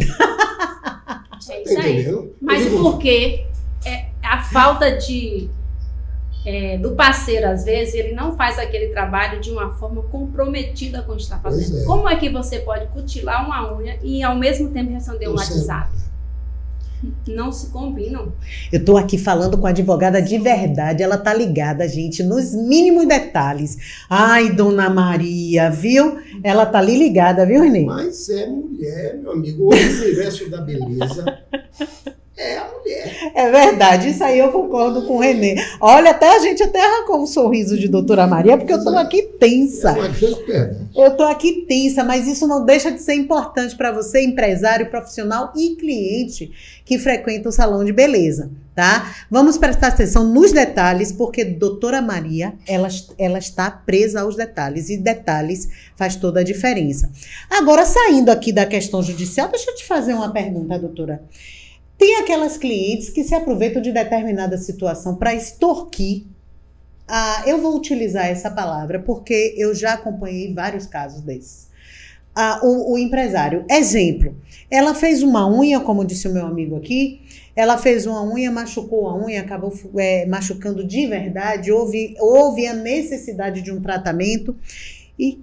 É isso aí. Mas por quê? A falta do parceiro, às vezes, ele não faz aquele trabalho de uma forma comprometida com o que está fazendo. Como é que você pode cutilar uma unha e, ao mesmo tempo, responder um WhatsApp? Não se combinam. Eu tô aqui falando com a advogada de verdade, ela tá ligada, gente, nos mínimos detalhes. Ai, dona Maria, viu? Ela tá ali ligada, viu, Renê? Mas é mulher, meu amigo. O universo da beleza é a mulher. É verdade, isso aí eu concordo com o Renê. Olha, até a gente até arrancou um sorriso de doutora Maria, porque eu estou aqui tensa. Eu estou aqui tensa, mas isso não deixa de ser importante para você, empresário, profissional e cliente que frequenta o salão de beleza, tá? Vamos prestar atenção nos detalhes, porque doutora Maria, ela está presa aos detalhes, e detalhes faz toda a diferença. Agora, saindo aqui da questão judicial, deixa eu te fazer uma pergunta, doutora. Tem aquelas clientes que se aproveitam de determinada situação para extorquir. Eu vou utilizar essa palavra porque eu já acompanhei vários casos desses. O empresário, exemplo, ela fez uma unha, como disse o meu amigo aqui, ela fez uma unha, machucou a unha, acabou machucando de verdade, houve a necessidade de um tratamento e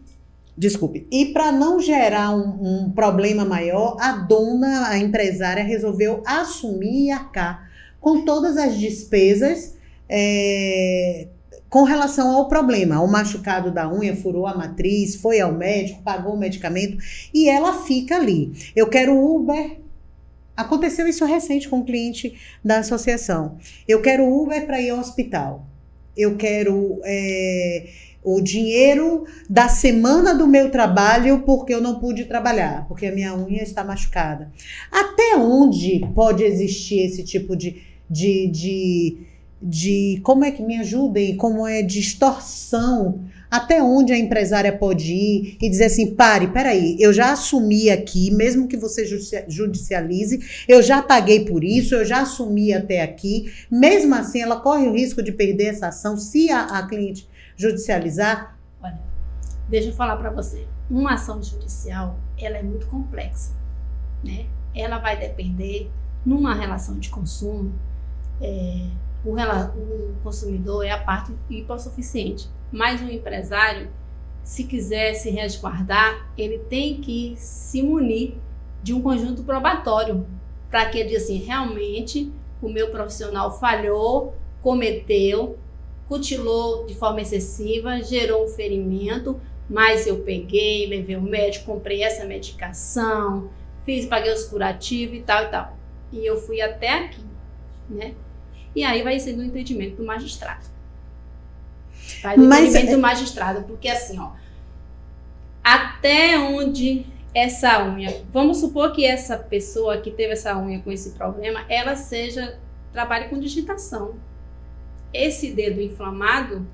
para não gerar um problema maior, a empresária, resolveu assumir e arcar com todas as despesas com relação ao problema. Ao machucado da unha, furou a matriz, foi ao médico, pagou o medicamento e ela fica ali. Eu quero Uber. Aconteceu isso recente com um cliente da associação. Eu quero Uber para ir ao hospital. Eu quero o dinheiro da semana do meu trabalho porque eu não pude trabalhar, porque a minha unha está machucada. Até onde pode existir esse tipo de como é que me ajudem, como é de extorsão? Até onde a empresária pode ir e dizer assim, peraí, eu já assumi aqui, mesmo que você judicialize, eu já paguei por isso, eu já assumi até aqui, mesmo assim ela corre o risco de perder essa ação se a cliente judicializar? Olha, deixa eu falar para você, uma ação judicial, ela é muito complexa, né? Ela vai depender, numa relação de consumo, o consumidor é a parte hipossuficiente, mas o empresário, se quiser se resguardar, ele tem que se munir de um conjunto probatório, para que ele diga assim, realmente o meu profissional falhou, cometeu, cutilou de forma excessiva, gerou um ferimento, mas eu peguei, levei ao médico, comprei essa medicação, paguei os curativos e tal e tal. E eu fui até aqui, né? E aí vai ser do entendimento do magistrado. Vai do entendimento do magistrado, porque assim, ó, até onde essa unha, vamos supor que essa pessoa que teve essa unha com esse problema, ela trabalhe com digitação. Esse dedo inflamado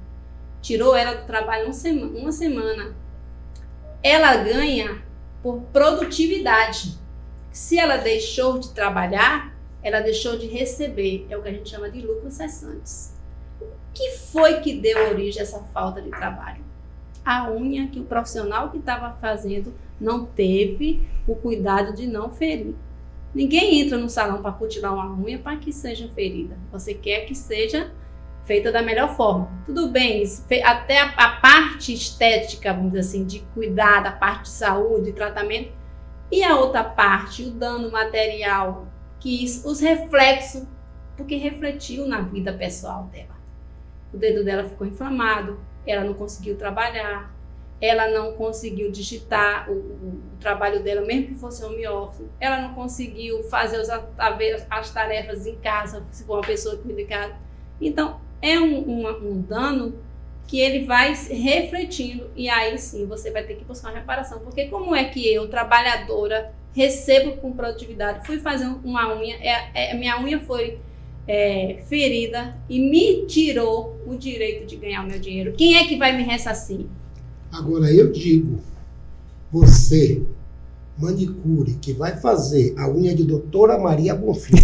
tirou ela do trabalho uma semana. Ela ganha por produtividade. Se ela deixou de trabalhar, ela deixou de receber. É o que a gente chama de lucros cessantes. O que foi que deu origem a essa falta de trabalho? A unha que o profissional que estava fazendo não teve o cuidado de não ferir. Ninguém entra no salão para cutilar uma unha para que seja ferida. Você quer que seja feita da melhor forma. Tudo bem, até a parte estética, vamos dizer assim, de cuidar, da parte de saúde, de tratamento, e a outra parte, o dano material, os reflexos, porque refletiu na vida pessoal dela. O dedo dela ficou inflamado, ela não conseguiu trabalhar, ela não conseguiu digitar o trabalho dela, mesmo que fosse home office, ela não conseguiu fazer as tarefas em casa, se for uma pessoa que cuida de casa. Então, é um dano que ele vai refletindo e aí sim você vai ter que buscar uma reparação. Porque como é que eu, trabalhadora, recebo com produtividade, fui fazer uma unha, minha unha foi ferida e me tirou o direito de ganhar o meu dinheiro. Quem é que vai me ressarcir? Agora eu digo, você, manicure, que vai fazer a unha de doutora Maria Bonfim,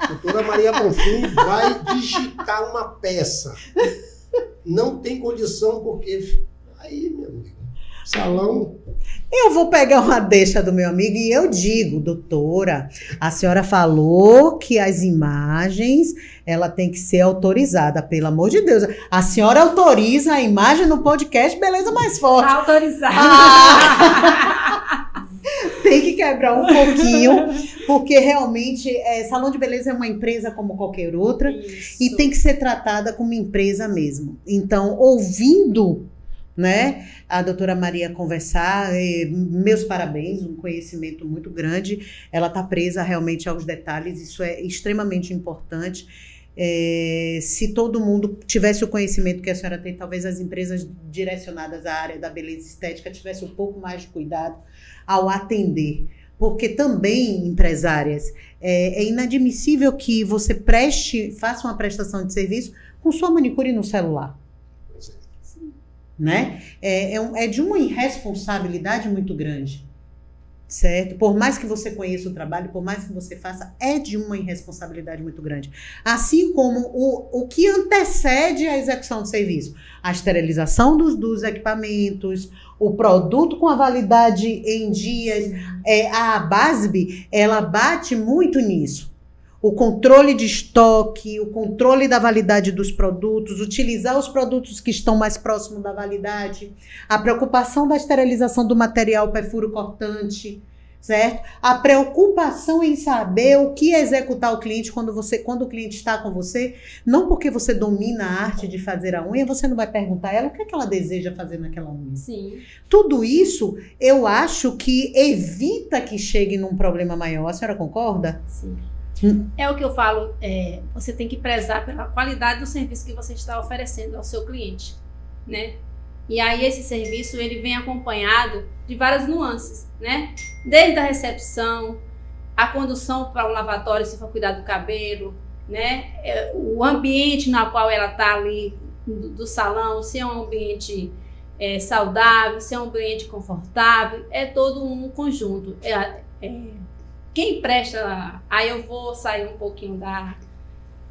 doutora Maria Bonfim vai digitar uma peça. Não tem condição, porque aí, meu amigo, salão... Eu vou pegar uma deixa do meu amigo e eu digo, doutora, a senhora falou que as imagens, ela tem que ser autorizada, pelo amor de Deus. A senhora autoriza a imagem no podcast Beleza Mais Forte. Autorizada. Tem que quebrar um pouquinho, porque realmente salão de beleza é uma empresa como qualquer outra. Isso. E tem que ser tratada como empresa mesmo. Então, ouvindo né? A doutora Maria conversar, meus parabéns, um conhecimento muito grande. Ela está presa realmente aos detalhes, isso é extremamente importante. Se todo mundo tivesse o conhecimento que a senhora tem, talvez as empresas direcionadas à área da beleza estética tivessem um pouco mais de cuidado ao atender. Porque também, empresárias, é inadmissível que você faça uma prestação de serviço com sua manicure no celular. Né? É de uma irresponsabilidade muito grande, certo? Por mais que você conheça o trabalho, por mais que você faça, é de uma irresponsabilidade muito grande. Assim como o que antecede a execução do serviço, a esterilização dos equipamentos, o produto com a validade em dias, a BASB, ela bate muito nisso. O controle de estoque, o controle da validade dos produtos, utilizar os produtos que estão mais próximos da validade, a preocupação da esterilização do material perfuro cortante, certo? A preocupação em saber o que executar o cliente quando o cliente está com você, não porque você domina a arte de fazer a unha, você não vai perguntar a ela o que é que ela deseja fazer naquela unha. Sim. Tudo isso, eu acho que evita que chegue num problema maior. A senhora concorda? Sim. É o que eu falo, você tem que prezar pela qualidade do serviço que você está oferecendo ao seu cliente, né? E aí esse serviço, ele vem acompanhado de várias nuances, né? Desde a recepção, a condução para o lavatório, se for cuidar do cabelo, né? O ambiente na qual ela está ali, do salão, se é um ambiente saudável, se é um ambiente confortável, é todo um conjunto. Quem presta, aí eu vou sair um pouquinho da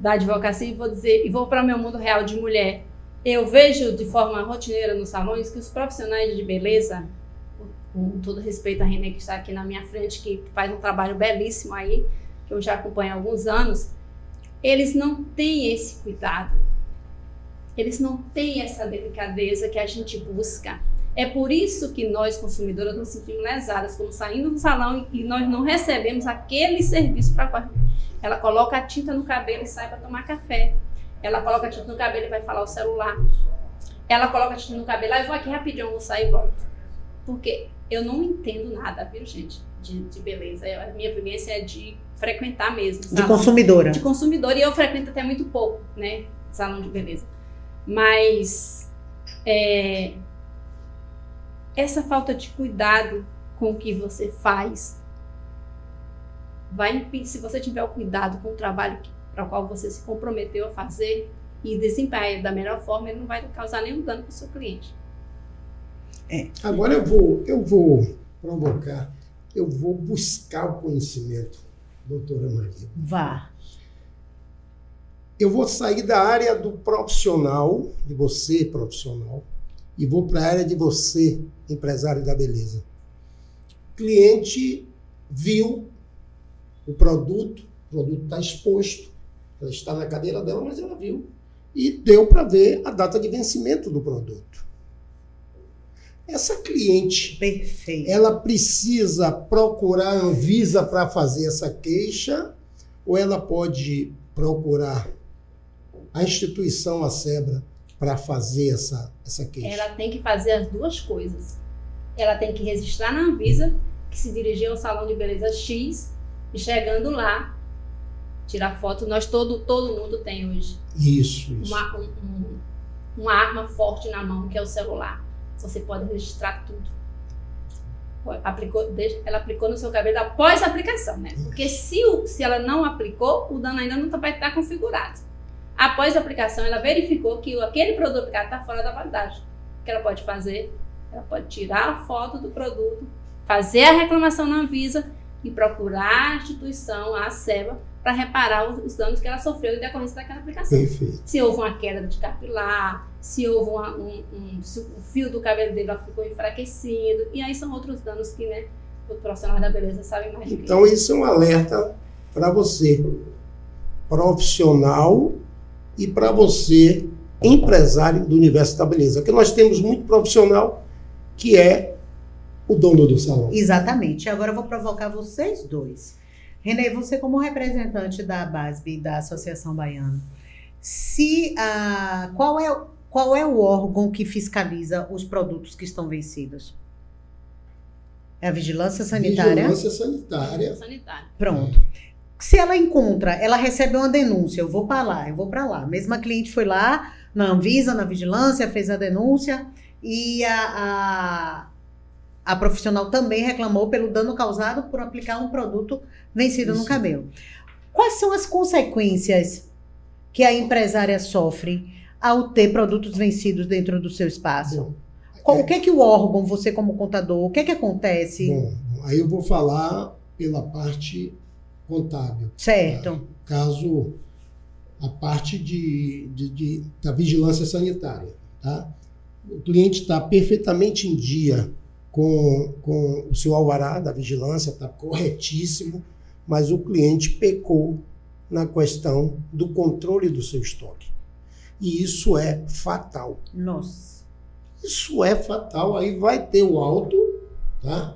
advocacia e vou dizer, e vou para o meu mundo real de mulher. Eu vejo de forma rotineira nos salões que os profissionais de beleza, com todo respeito a Renê que está aqui na minha frente, que faz um trabalho belíssimo aí, que eu já acompanho há alguns anos, eles não têm esse cuidado, eles não têm essa delicadeza que a gente busca. É por isso que nós, consumidoras, nos sentimos lesadas, como saindo do salão e nós não recebemos aquele serviço para qual ela coloca a tinta no cabelo e sai para tomar café. Ela coloca a tinta no cabelo e vai falar o celular. Ela coloca a tinta no cabelo, eu vou aqui rapidinho, vou sair e volto. Porque eu não entendo nada, viu, gente, de beleza. A minha vivência é de frequentar mesmo. De consumidora. De consumidora, e eu frequento até muito pouco, né, salão de beleza. Mas essa falta de cuidado com o que você faz vai impedir, se você tiver o cuidado com o trabalho para o qual você se comprometeu a fazer e desempenhar da melhor forma, ele não vai causar nenhum dano para o seu cliente. Agora eu vou provocar, eu vou buscar o conhecimento, doutora Maria. Vá. Eu vou sair da área do profissional, de você profissional, e vou para a área de você, empresário da beleza. O cliente viu o produto está exposto, ela está na cadeira dela, mas ela viu. E deu para ver a data de vencimento do produto. Essa cliente, perfeito, ela precisa procurar a Anvisa para fazer essa queixa, ou ela pode procurar a instituição ASEBRA para fazer essa queixa? Ela tem que fazer as duas coisas. Ela tem que registrar na Anvisa que se dirigiu ao salão de beleza X e chegando lá, tirar foto. Todo mundo tem hoje isso. Uma arma forte na mão, que é o celular. Você pode registrar tudo. Ela aplicou no seu cabelo após a aplicação, né? Porque se ela não aplicou, o dano ainda não vai estar configurado. Após a aplicação, ela verificou que aquele produto aplicado está fora da validade. O que ela pode fazer? Ela pode tirar a foto do produto, fazer a reclamação na Anvisa e procurar a instituição, a ASEBRA, para reparar os danos que ela sofreu em decorrência daquela aplicação. Perfeito. Se houve uma queda de capilar, se houve se o fio do cabelo dele ficou enfraquecido, e aí são outros danos que, né, os profissionais da beleza sabem mais. Então isso é um alerta para você, profissional, e para você, empresário do universo da beleza. Porque nós temos muito profissional que é o dono do salão. Exatamente. Agora eu vou provocar vocês dois. Renê, você como representante da BASB, da Associação Baiana, qual é qual é o órgão que fiscaliza os produtos que estão vencidos? É a Vigilância Sanitária? Vigilância Sanitária. Pronto. Se ela encontra, ela recebe uma denúncia, eu vou para lá. Mesmo a cliente foi lá na Anvisa, na Vigilância, fez a denúncia e a profissional também reclamou pelo dano causado por aplicar um produto vencido no cabelo. Quais são as consequências que a empresária sofre ao ter produtos vencidos dentro do seu espaço? O que é que o órgão, você como contador, o que é que acontece? Bom, aí eu vou falar pela parte contábil. Certo. Caso a parte da vigilância sanitária. Tá? O cliente está perfeitamente em dia com o seu alvará da vigilância, está corretíssimo, mas o cliente pecou na questão do controle do seu estoque. E isso é fatal. Nossa. Isso é fatal. Aí vai ter o auto, tá?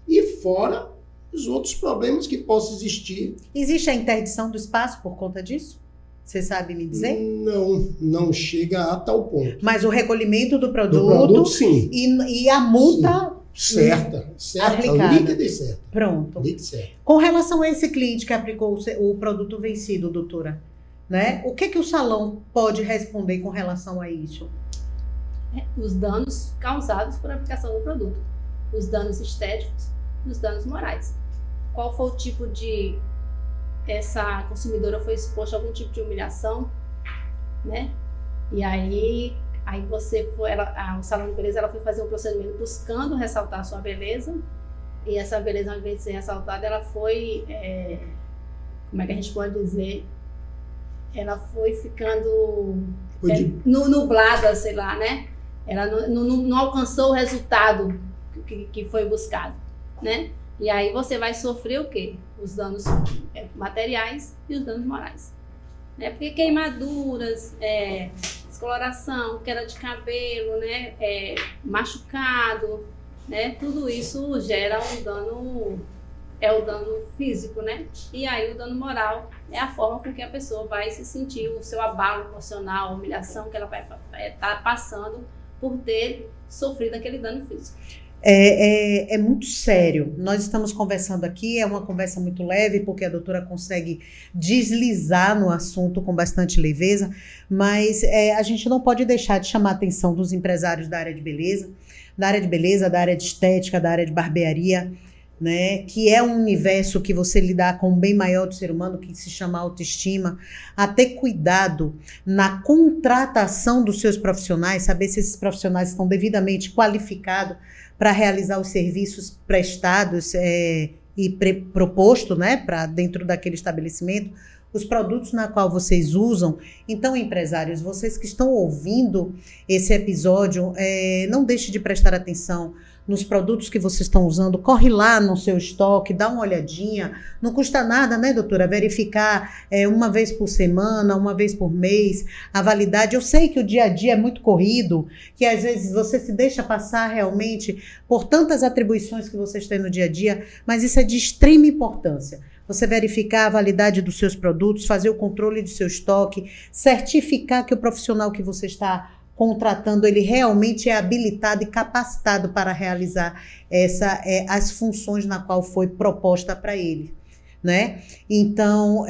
E fora os outros problemas que possam existir. Existe a interdição do espaço por conta disso? Você sabe me dizer? Não chega a tal ponto. Mas o recolhimento do produto sim. E a multa certa, aplicada. Líquida e certa. Pronto. Líquida e certa. Com relação a esse cliente que aplicou o produto vencido, doutora, né? O que o salão pode responder com relação a isso? Os danos causados por aplicação do produto, os danos estéticos e os danos morais. Qual foi o tipo de... essa consumidora foi exposta a algum tipo de humilhação, né? E aí você foi, o salão de beleza, ela foi fazer um procedimento buscando ressaltar a sua beleza, e essa beleza, ao invés de ser ressaltada, ela foi, como é que a gente pode dizer? Ela foi ficando nublada, sei lá, né? Ela não alcançou o resultado que foi buscado, né? E aí você vai sofrer o quê? Os danos materiais e os danos morais. Né? Porque queimaduras, descoloração, queda de cabelo, né? Machucado, né? Tudo isso gera um dano, o dano físico, né? E aí o dano moral é a forma com que a pessoa vai se sentir, o seu abalo emocional, a humilhação que ela vai estar passando por ter sofrido aquele dano físico. É muito sério. Nós estamos conversando aqui, é uma conversa muito leve, porque a doutora consegue deslizar no assunto com bastante leveza, mas a gente não pode deixar de chamar a atenção dos empresários da área de beleza, da área de estética, da área de barbearia, né, que é um universo que você lidar com o bem maior do ser humano, que se chama autoestima, a ter cuidado na contratação dos seus profissionais, saber se esses profissionais estão devidamente qualificados para realizar os serviços prestados e proposto, né, para dentro daquele estabelecimento, os produtos na qual vocês usam. Então, empresários, vocês que estão ouvindo esse episódio, não deixe de prestar atenção nos produtos que vocês estão usando, corre lá no seu estoque, dá uma olhadinha, não custa nada, né, doutora, verificar uma vez por semana, uma vez por mês, a validade. Eu sei que o dia a dia é muito corrido, que às vezes você se deixa passar realmente por tantas atribuições que vocês têm no dia a dia, mas isso é de extrema importância. Você verificar a validade dos seus produtos, fazer o controle do seu estoque, certificar que o profissional que você está contratando, ele realmente é habilitado e capacitado para realizar as funções na qual foi proposta para ele, né? Então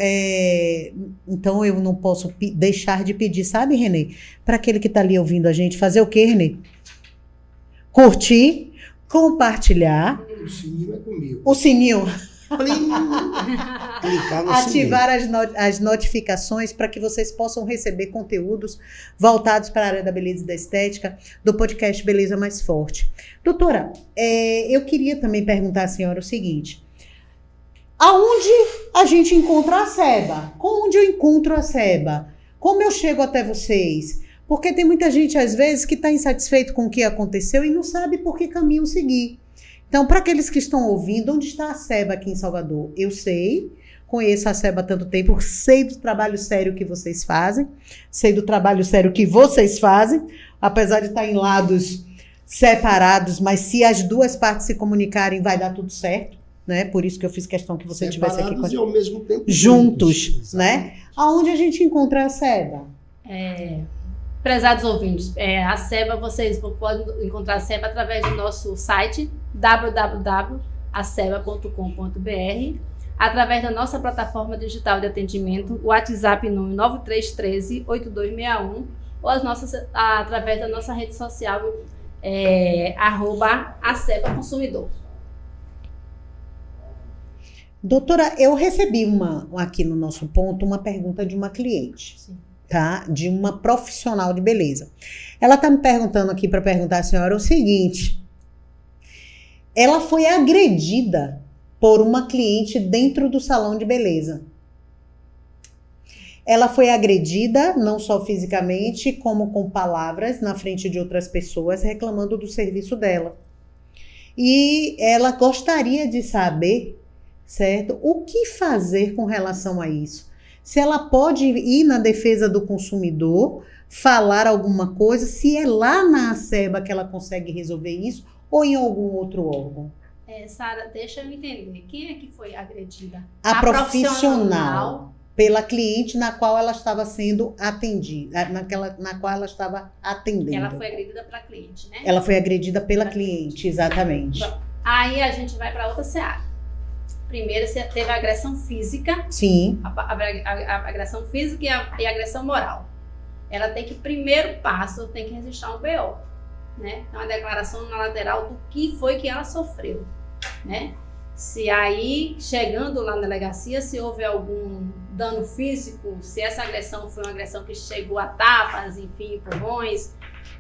eu não posso deixar de pedir, sabe, Renê? Para aquele que está ali ouvindo a gente, fazer o quê, Renê? Curtir, compartilhar. O sininho é comigo. O sininho. Clicar no ativar as notificações para que vocês possam receber conteúdos voltados para a área da beleza e da estética do podcast Beleza Mais Forte. Doutora, eu queria também perguntar à senhora o seguinte: aonde a gente encontra a SEBA? Onde eu encontro a SEBA? Como eu chego até vocês? Porque tem muita gente, às vezes, que está insatisfeito com o que aconteceu e não sabe por que caminho seguir. Então, para aqueles que estão ouvindo, onde está a SEBA aqui em Salvador? Eu sei, conheço a SEBA há tanto tempo, sei do trabalho sério que vocês fazem, sei do trabalho sério que vocês fazem, apesar de estar em lados separados, mas se as duas partes se comunicarem, vai dar tudo certo, né? Por isso que eu fiz questão que você estivesse aqui com a gente. E ao mesmo tempo juntos, né? Aonde a gente encontra a SEBA? Prezados ouvintes, a SEBA, vocês podem encontrar a SEBA através do nosso site www.aceba.com.br, através da nossa plataforma digital de atendimento, o WhatsApp número 9313-8261, ou através da nossa rede social, @acebaconsumidor. Doutora, eu recebi aqui no nosso ponto uma pergunta de uma cliente. Sim. Tá? De uma profissional de beleza. Ela tá me perguntando aqui para perguntar à senhora o seguinte: ela foi agredida por uma cliente dentro do salão de beleza. Ela foi agredida não só fisicamente, como com palavras na frente de outras pessoas reclamando do serviço dela. E ela gostaria de saber, certo, o que fazer com relação a isso. Se ela pode ir na defesa do consumidor, falar alguma coisa, se é lá na ACEBA que ela consegue resolver isso, ou em algum outro órgão. Sara, deixa eu entender. Quem é que foi agredida? A profissional pela cliente na qual ela estava sendo atendida, na qual ela estava atendendo. Ela foi agredida pela cliente, né? Ela foi agredida pela cliente, exatamente. Bom, aí a gente vai para outra seara. Primeiro, você teve a agressão física. Sim. A agressão física e a agressão moral. Ela tem que, primeiro passo, tem que registrar um BO, né? Então, uma declaração na lateral do que foi que ela sofreu, né? Se aí, chegando lá na delegacia, se houve algum dano físico, se essa agressão foi uma agressão que chegou a tapas, enfim, empurrões,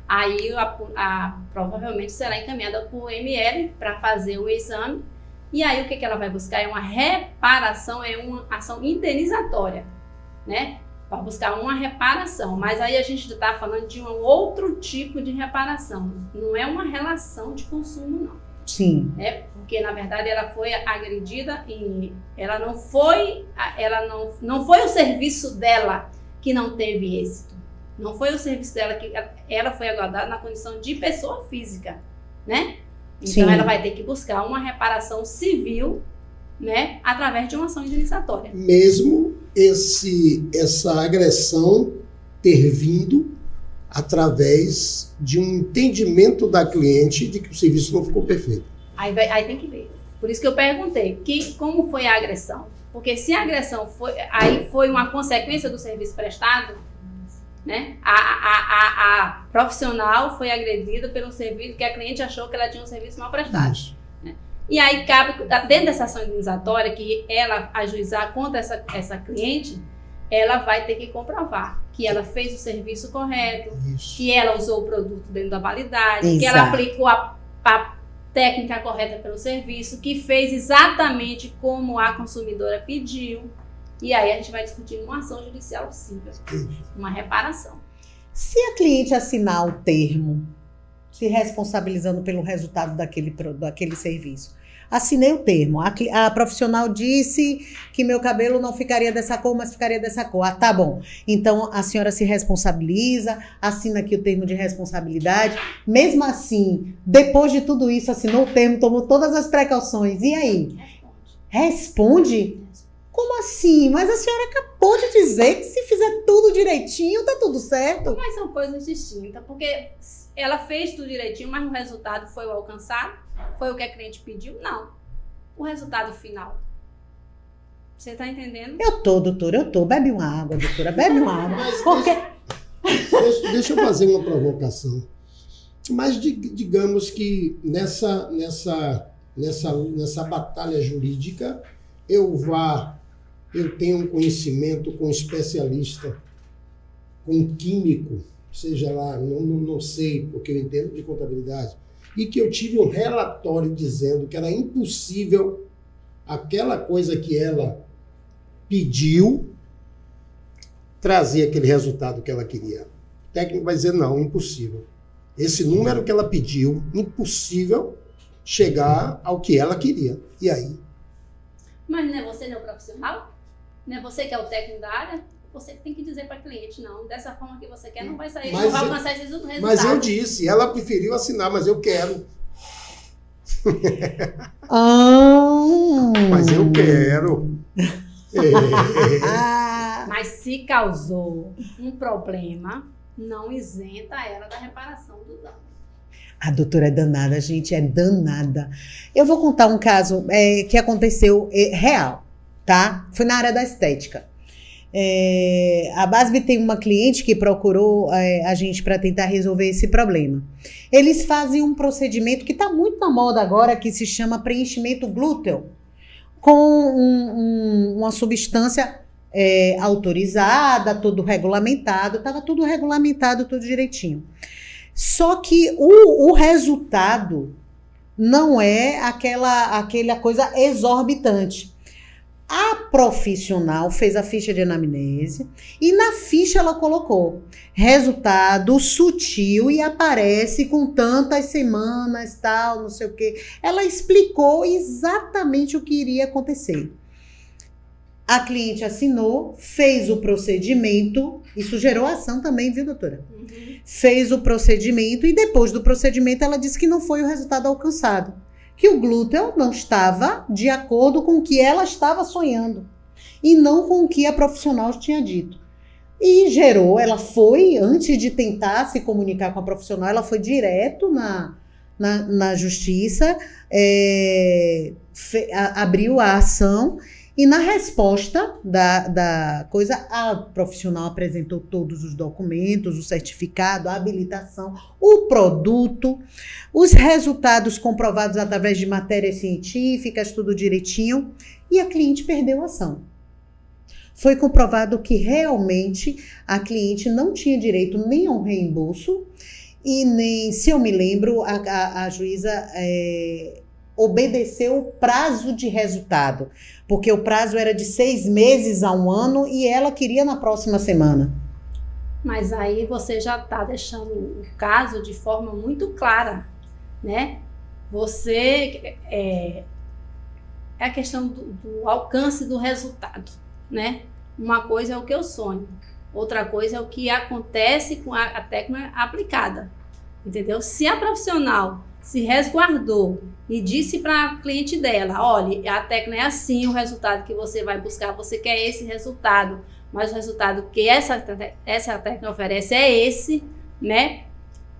aí provavelmente será encaminhada para o ML para fazer o exame. E aí o que ela vai buscar é uma reparação, é uma ação indenizatória, né? Para buscar uma reparação. Mas aí a gente está falando de um outro tipo de reparação. Não é uma relação de consumo, não. Sim. Né? Porque na verdade ela foi agredida e ela não foi o serviço dela que não teve êxito. Não foi o serviço dela que ela foi agredida na condição de pessoa física, né? Então, sim, ela vai ter que buscar uma reparação civil, né, através de uma ação indenizatória. Mesmo essa agressão ter vindo através de um entendiment da cliente de que o serviço não ficou perfeito. Aí tem que ver. Por isso que eu perguntei, como foi a agressão? Porque se a agressão foi uma consequência do serviço prestado, né? A profissional foi agredida pelo serviço que a cliente achou que ela tinha um serviço mal prestado. Né? E aí cabe, dentro dessa ação indenizatória, que ela ajuizar contra essa cliente, ela vai ter que comprovar que ela fez o serviço correto, isso, que ela usou o produto dentro da validade, exato, que ela aplicou a técnica correta pelo serviço, que fez exatamente como a consumidora pediu. E aí a gente vai discutir uma ação judicial civil, uma reparação. Se a cliente assinar o termo, se responsabilizando pelo resultado daquele serviço, assinei o termo, a profissional disse que meu cabelo não ficaria dessa cor, mas ficaria dessa cor. Ah, tá bom. Então a senhora se responsabiliza, assina aqui o termo de responsabilidade. Mesmo assim, depois de tudo isso, assinou o termo, tomou todas as precauções. E aí? Responde? Como assim? Mas a senhora acabou de dizer que se fizer tudo direitinho, tá tudo certo. Mas são coisas distintas, porque ela fez tudo direitinho, mas o resultado foi o alcançado? Foi o que a cliente pediu? Não. O resultado final. Você tá entendendo? Eu tô, doutora, eu tô. Bebe uma água, doutora, bebe uma água. Mas porque... deixa eu fazer uma provocação. Mas digamos que nessa batalha jurídica eu tenho um conhecimento com um especialista, com um químico, seja lá, não sei, porque eu entendo de contabilidade, e que eu tive um relatório dizendo que era impossível aquela coisa que ela pediu trazer aquele resultado que ela queria. O técnico vai dizer, não, impossível. Esse número que ela pediu, impossível chegar ao que ela queria. E aí? Mas não é você, não é o profissional? Não é você que é o técnico da área? Você tem que dizer para a cliente, não, dessa forma que você quer, não vai sair, não vai alcançar esse resultado. Mas eu disse, ela preferiu assinar, mas eu quero. Mas eu quero. Mas se causou um problema, não isenta ela da reparação do dano. A doutora é danada, gente, é danada. Eu vou contar um caso que aconteceu real, tá? Foi na área da estética. A BASB tem uma cliente que procurou a gente para tentar resolver esse problema. Eles fazem um procedimento que está muito na moda agora, que se chama preenchimento glúteo, com uma substância autorizada, tudo regulamentado, estava tudo regulamentado, tudo direitinho. Só que o resultado não é aquela coisa exorbitante. A profissional fez a ficha de anamnese e na ficha ela colocou resultado sutil e aparece com tantas semanas, tal, não sei o quê. Ela explicou exatamente o que iria acontecer. A cliente assinou, fez o procedimento, isso gerou ação também, viu, doutora? Fez o procedimento e depois do procedimento ela disse que não foi o resultado alcançado. Que o glúteo não estava de acordo com o que ela estava sonhando e não com o que a profissional tinha dito. E gerou, ela foi, antes de tentar se comunicar com a profissional, ela foi direto na justiça, abriu a ação. E na resposta da coisa, a profissional apresentou todos os documentos, o certificado, a habilitação, o produto, os resultados comprovados através de matérias científicas, tudo direitinho, e a cliente perdeu a ação. Foi comprovado que realmente a cliente não tinha direito nem a um reembolso e nem, se eu me lembro, a juíza obedeceu o prazo de resultado, porque o prazo era de 6 meses a 1 ano e ela queria na próxima semana. Mas aí você já está deixando o caso de forma muito clara, né? É a questão do alcance do resultado, né? Uma coisa é o que eu sonho, outra coisa é o que acontece com a técnica aplicada, entendeu? Se a profissional se resguardou e disse para a cliente dela, olha, a técnica é assim, o resultado que você vai buscar, você quer esse resultado, mas o resultado que essa técnica oferece é esse, né?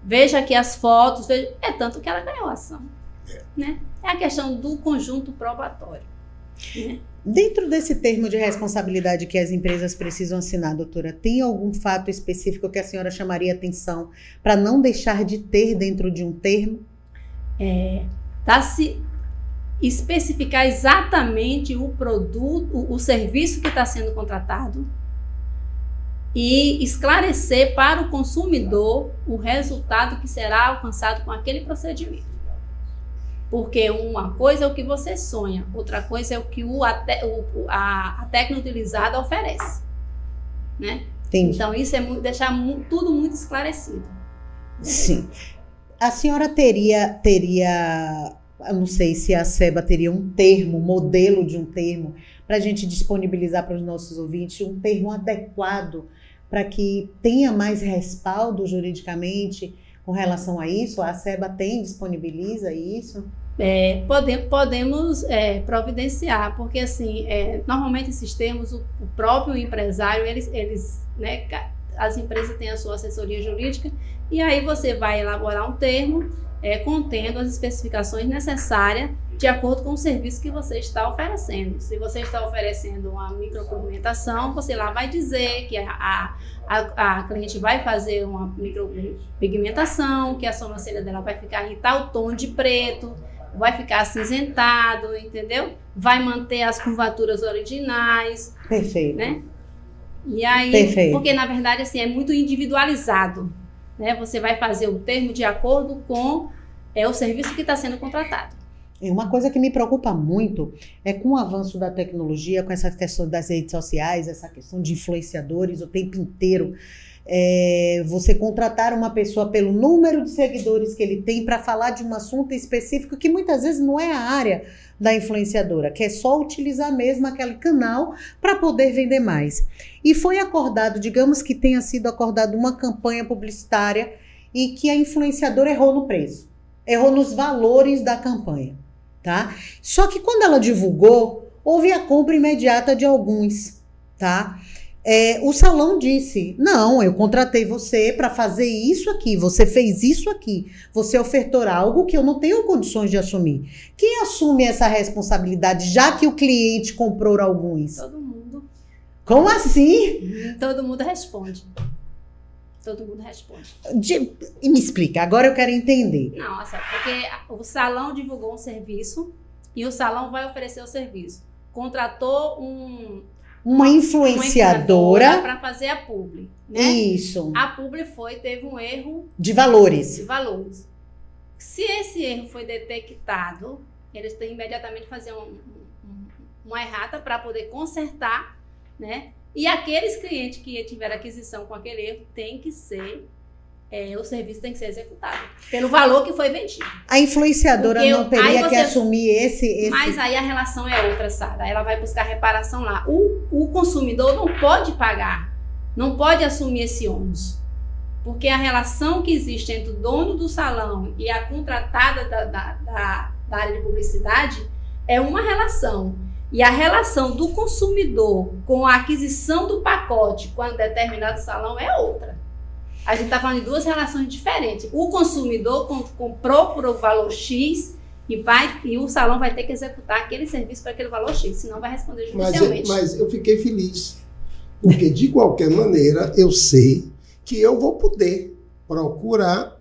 Veja aqui as fotos, é tanto que ela ganhou a ação, né? É a questão do conjunto probatório, né? Dentro desse termo de responsabilidade que as empresas precisam assinar, doutora, tem algum fato específico que a senhora chamaria atenção para não deixar de ter dentro de um termo? Se especificar exatamente o produto, o serviço que está sendo contratado e esclarecer para o consumidor o resultado que será alcançado com aquele procedimento. Porque uma coisa é o que você sonha, outra coisa é o que a técnica utilizada oferece, né? Entendi. Então isso é deixar tudo muito esclarecido. Sim. A senhora teria, eu não sei se a SEBA teria um termo, modelo de um termo, para a gente disponibilizar para os nossos ouvintes, um termo adequado para que tenha mais respaldo juridicamente com relação a isso? A SEBA disponibiliza isso? Podemos providenciar, porque assim, normalmente esses termos, o próprio empresário, eles né, as empresas têm a sua assessoria jurídica, e aí você vai elaborar um termo contendo as especificações necessárias de acordo com o serviço que você está oferecendo. Se você está oferecendo uma micropigmentação, você lá vai dizer que a cliente vai fazer uma micropigmentação, que a sobrancelha dela vai ficar em tal tom de preto, vai ficar acinzentado, entendeu? Vai manter as curvaturas originais. Perfeito. Né? E aí, perfeito. Porque na verdade assim, é muito individualizado, né? Você vai fazer o termo de acordo com o serviço que está sendo contratado. E uma coisa que me preocupa muito é com o avanço da tecnologia, com essa questão das redes sociais, essa questão de influenciadores o tempo inteiro. Você contratar uma pessoa pelo número de seguidores que ele tem para falar de um assunto específico que muitas vezes não é a área da influenciadora, que é só utilizar mesmo aquele canal para poder vender mais. E foi acordado, digamos que tenha sido acordada uma campanha publicitária e que a influenciadora errou no preço, errou nos valores da campanha, tá? Só que quando ela divulgou, houve a compra imediata de alguns, tá? O salão disse, não, eu contratei você para fazer isso aqui, você fez isso aqui, você ofertou algo que eu não tenho condições de assumir. Quem assume essa responsabilidade, já que o cliente comprou alguns? Todo mundo. Como assim? Todo mundo responde. Todo mundo responde. E me explica, agora eu quero entender. Não, assim, porque o salão divulgou um serviço e o salão vai oferecer o serviço. Contratou uma influenciadora para fazer a publi, né? Isso. A publi teve um erro de valores. Se esse erro foi detectado, eles têm imediatamente que fazer uma errata para poder consertar, né? E aqueles clientes que tiveram aquisição com aquele erro tem que ser o serviço tem que ser executado pelo valor que foi vendido. A influenciadora não teria que assumir esse... Mas aí a relação é outra, Sara. Ela vai buscar reparação lá. O consumidor não pode pagar, não pode assumir esse ônus. Porque a relação que existe entre o dono do salão e a contratada da área de publicidade é uma relação. E a relação do consumidor com a aquisição do pacote com um determinado salão é outra. A gente está falando de duas relações diferentes. O consumidor comprou por um valor X e o salão vai ter que executar aquele serviço para aquele valor X, senão vai responder judicialmente. Mas eu fiquei feliz, porque de qualquer maneira eu sei que eu vou poder procurar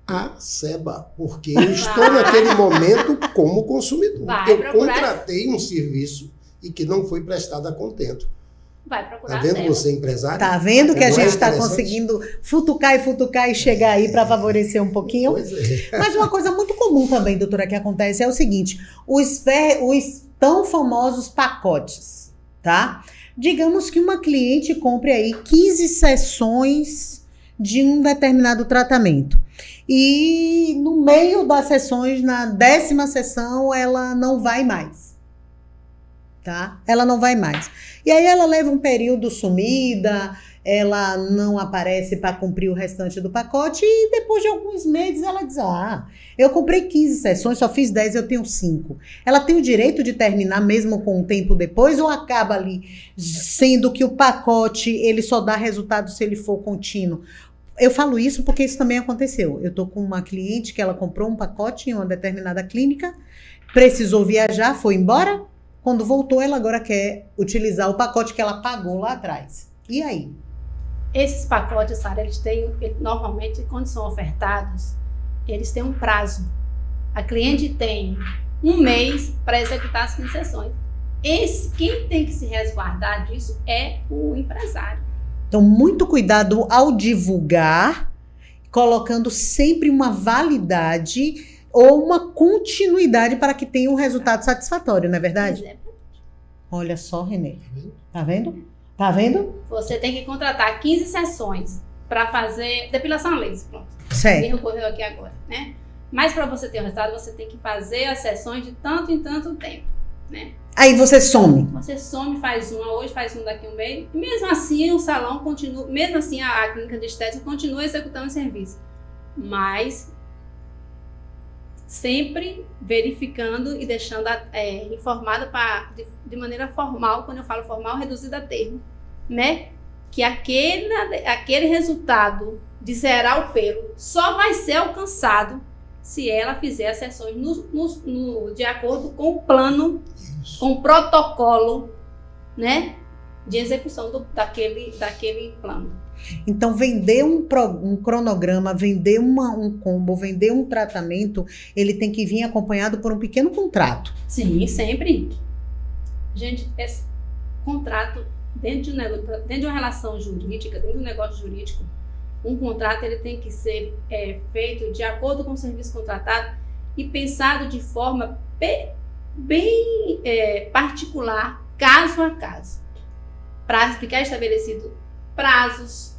a SEBA, porque eu estou naquele momento como consumidor. Eu contratei um serviço e que não foi prestado a contento. Vai procurar. Tá vendo você, empresário? Tá vendo que a gente está conseguindo futucar e chegar aí para favorecer um pouquinho? Pois é. Mas uma coisa muito comum também, doutora, que acontece é o seguinte: os tão famosos pacotes, tá? Digamos que uma cliente compre aí 15 sessões de um determinado tratamento. E no meio das sessões, na 10ª sessão, ela não vai mais. Tá? Ela não vai mais. E aí ela leva um período sumida, ela não aparece para cumprir o restante do pacote e depois de alguns meses ela diz, eu comprei 15 sessões, só fiz 10, eu tenho 5. Ela tem o direito de terminar mesmo com um tempo depois ou acaba ali sendo que o pacote ele só dá resultado se ele for contínuo? Eu falo isso porque isso também aconteceu. Eu tô com uma cliente que ela comprou um pacote em uma determinada clínica, precisou viajar, foi embora. Quando voltou, ela agora quer utilizar o pacote que ela pagou lá atrás. E aí? Esses pacotes, Sara, normalmente, quando são ofertados, eles têm um prazo. A cliente tem um mês para executar as 15 sessões. Quem tem que se resguardar disso é o empresário. Então, muito cuidado ao divulgar, colocando sempre uma validade ou uma continuidade para que tenha um resultado satisfatório, não é verdade? Olha só, Renê. Tá vendo? Tá vendo? Você tem que contratar 15 sessões para fazer depilação a laser, pronto. Certo. Me ocorreu aqui agora, né? Mas para você ter o resultado, você tem que fazer as sessões de tanto em tanto tempo, né? Aí você some. Você some, faz uma hoje, faz uma daqui a um mês. E mesmo assim, o salão continua, mesmo assim, a clínica de estética continua executando o serviço. Mas sempre verificando e deixando informado de maneira formal, quando eu falo formal, reduzida a termo, né? Que aquele resultado de zerar o pelo só vai ser alcançado se ela fizer as sessões de acordo com o plano, com o protocolo, né, de execução daquele plano. Então, vender um cronograma, vender um combo, vender um tratamento, ele tem que vir acompanhado por um pequeno contrato. Sim, sempre. Gente, esse contrato, dentro de uma relação jurídica, dentro de um negócio jurídico, um contrato ele tem que ser feito de acordo com o serviço contratado e pensado de forma bem particular, caso a caso, para ficar estabelecido prazos,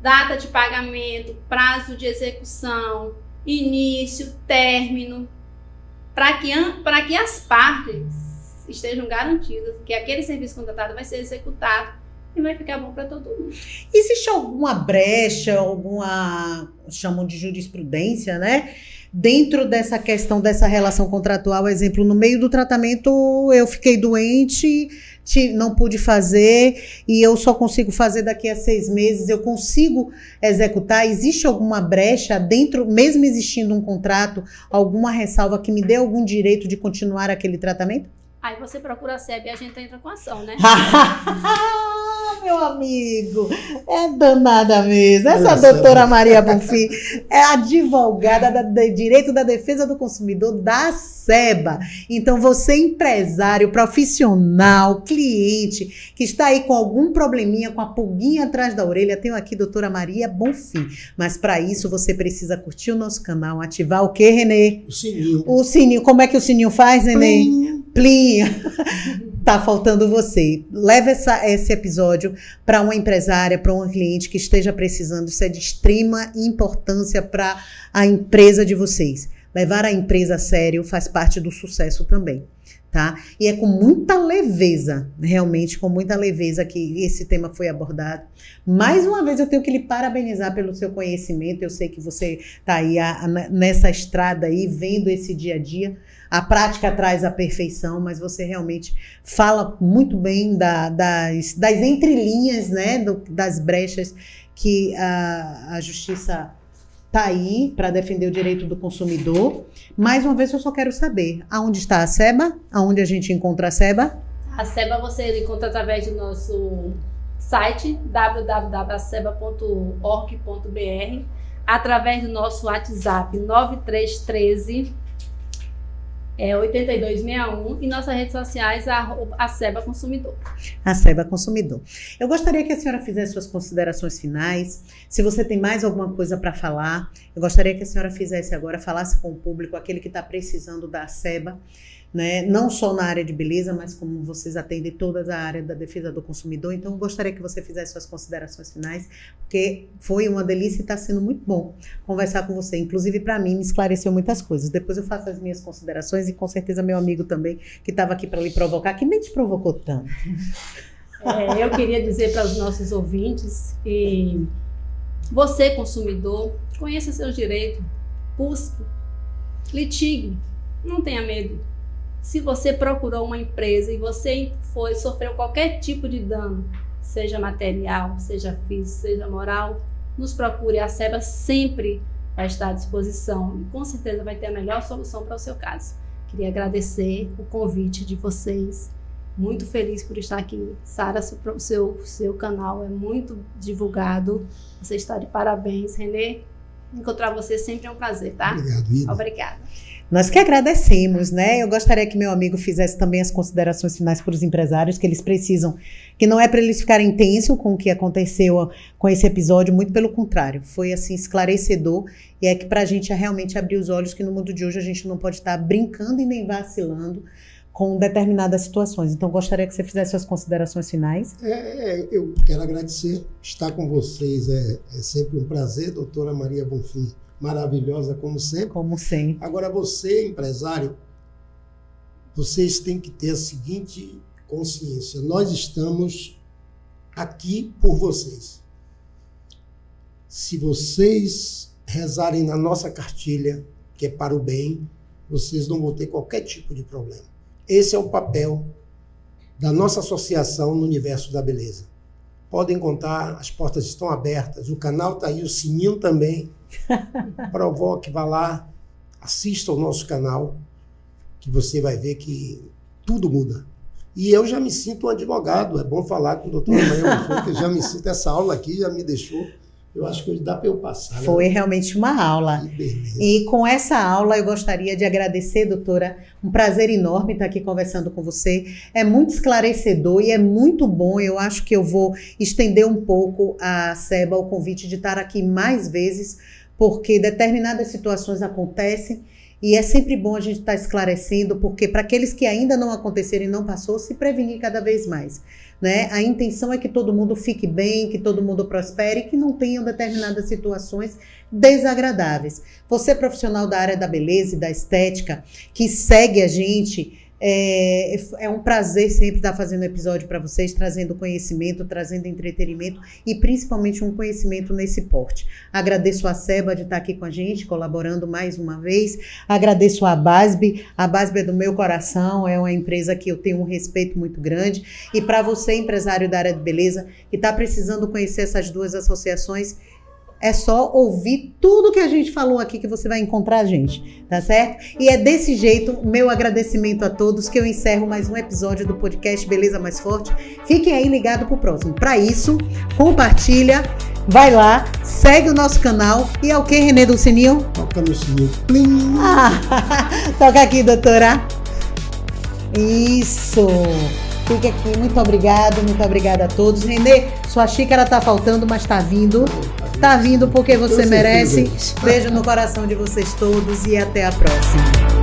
data de pagamento, prazo de execução, início, término, para que as partes estejam garantidas que aquele serviço contratado vai ser executado e vai ficar bom para todo mundo. Existe alguma brecha, chamam de jurisprudência, né? dentro dessa questão dessa relação contratual, exemplo, no meio do tratamento eu fiquei doente, não pude fazer e eu só consigo fazer daqui a 6 meses, eu consigo executar? Existe alguma brecha dentro, mesmo existindo um contrato, alguma ressalva que me dê algum direito de continuar aquele tratamento? Aí você procura a SEB e a gente entra com ação, né? Meu amigo, é danada mesmo. Essa doutora Maria Bonfim é advogada de Direito da Defesa do Consumidor da SEBA. Então, você empresário, profissional, cliente, que está aí com algum probleminha, com a pulguinha atrás da orelha, tenho aqui doutora Maria Bonfim. Mas para isso, você precisa curtir o nosso canal, ativar o quê, Renê? O sininho. O sininho. Como é que o sininho faz, Renê? Plim. Tá faltando você. Leve esse episódio para uma empresária, para uma cliente que esteja precisando. Isso é de extrema importância para a empresa de vocês. Levar a empresa a sério faz parte do sucesso também, tá? E é com muita leveza, realmente com muita leveza que esse tema foi abordado. Mais uma vez eu tenho que lhe parabenizar pelo seu conhecimento. Eu sei que você tá aí nessa estrada aí, vendo esse dia a dia. A prática traz a perfeição, mas você realmente fala muito bem das entrelinhas, né, das brechas que a justiça está aí para defender o direito do consumidor. Mais uma vez, eu só quero saber, aonde está a SEBA? Aonde a gente encontra a SEBA? A SEBA você encontra através do nosso site, www.seba.org.br, através do nosso WhatsApp, 9313 8261, e nossas redes sociais, a SEBA Consumidor. A SEBA Consumidor. Eu gostaria que a senhora fizesse suas considerações finais. Se você tem mais alguma coisa para falar, eu gostaria que a senhora fizesse agora, falasse com o público, aquele que está precisando da SEBA, né? Não só na área de beleza, mas como vocês atendem toda a área da defesa do consumidor. Então, eu gostaria que você fizesse suas considerações finais, porque foi uma delícia e está sendo muito bom conversar com você. Inclusive, para mim, me esclareceu muitas coisas. Depois eu faço as minhas considerações e, com certeza, meu amigo também, que estava aqui para lhe provocar, que nem te provocou tanto. Eu queria dizer para os nossos ouvintes que você, consumidor, conheça seus direitos, busque, litigue, não tenha medo. Se você procurou uma empresa e você sofreu qualquer tipo de dano, seja material, seja físico, seja moral, nos procure. A SEBA sempre vai estar à disposição e com certeza vai ter a melhor solução para o seu caso. Queria agradecer o convite de vocês. Muito feliz por estar aqui. Sara, o seu canal é muito divulgado. Você está de parabéns. Renê, encontrar você sempre é um prazer, tá? Obrigado, Ida. Obrigada. Nós que agradecemos, né? Eu gostaria que meu amigo fizesse também as considerações finais para os empresários, que eles precisam, que não é para eles ficarem tensos com o que aconteceu com esse episódio, muito pelo contrário, foi assim esclarecedor, e é que para a gente realmente abrir os olhos que no mundo de hoje a gente não pode estar brincando e nem vacilando com determinadas situações. Então, gostaria que você fizesse suas considerações finais. Eu quero agradecer, estar com vocês é sempre um prazer, doutora Maria Bonfim. Maravilhosa como sempre. Como sempre. Agora, você, empresário, vocês têm que ter a seguinte consciência. Nós estamos aqui por vocês. Se vocês rezarem na nossa cartilha, que é para o bem, vocês não vão ter qualquer tipo de problema. Esse é o papel da nossa associação no universo da beleza. Podem contar, as portas estão abertas, o canal está aí, o sininho também. Provoque, vá lá, assista ao nosso canal, que você vai ver que tudo muda. E eu já me sinto um advogado, é bom falar com o doutor Maria, porque eu já me sinto, essa aula aqui já me deixou, eu acho que dá para eu passar. Foi realmente uma aula. Que beleza. E com essa aula eu gostaria de agradecer, doutora, um prazer enorme estar aqui conversando com você. É muito esclarecedor e é muito bom. Eu acho que eu vou estender um pouco a SEBA, o convite de estar aqui mais vezes, porque determinadas situações acontecem e é sempre bom a gente estar esclarecendo, porque para aqueles que ainda não aconteceram e não passou, se prevenir cada vez mais, né? A intenção é que todo mundo fique bem, que todo mundo prospere e que não tenham determinadas situações desagradáveis. Você, profissional da área da beleza e da estética, que segue a gente, É um prazer sempre estar fazendo episódio para vocês, trazendo conhecimento, trazendo entretenimento e principalmente um conhecimento nesse porte. Agradeço a Seba de estar aqui com a gente, colaborando mais uma vez. Agradeço a Basb. A Basb é do meu coração, é uma empresa que eu tenho um respeito muito grande. E para você, empresário da área de beleza, que está precisando conhecer essas duas associações, é só ouvir tudo que a gente falou aqui que você vai encontrar a gente, tá certo? E é desse jeito, meu agradecimento a todos, que eu encerro mais um episódio do podcast Beleza Mais Forte. Fiquem aí ligados pro próximo. Para isso, compartilha, vai lá, segue o nosso canal. E é o que, Renê, do sininho? Toca no sininho. Plim! Toca aqui, doutora. Isso! Fique aqui, muito obrigada a todos. Renê, sua xícara tá faltando, mas tá vindo. Tá vindo porque você merece. Beijo no coração de vocês todos e até a próxima.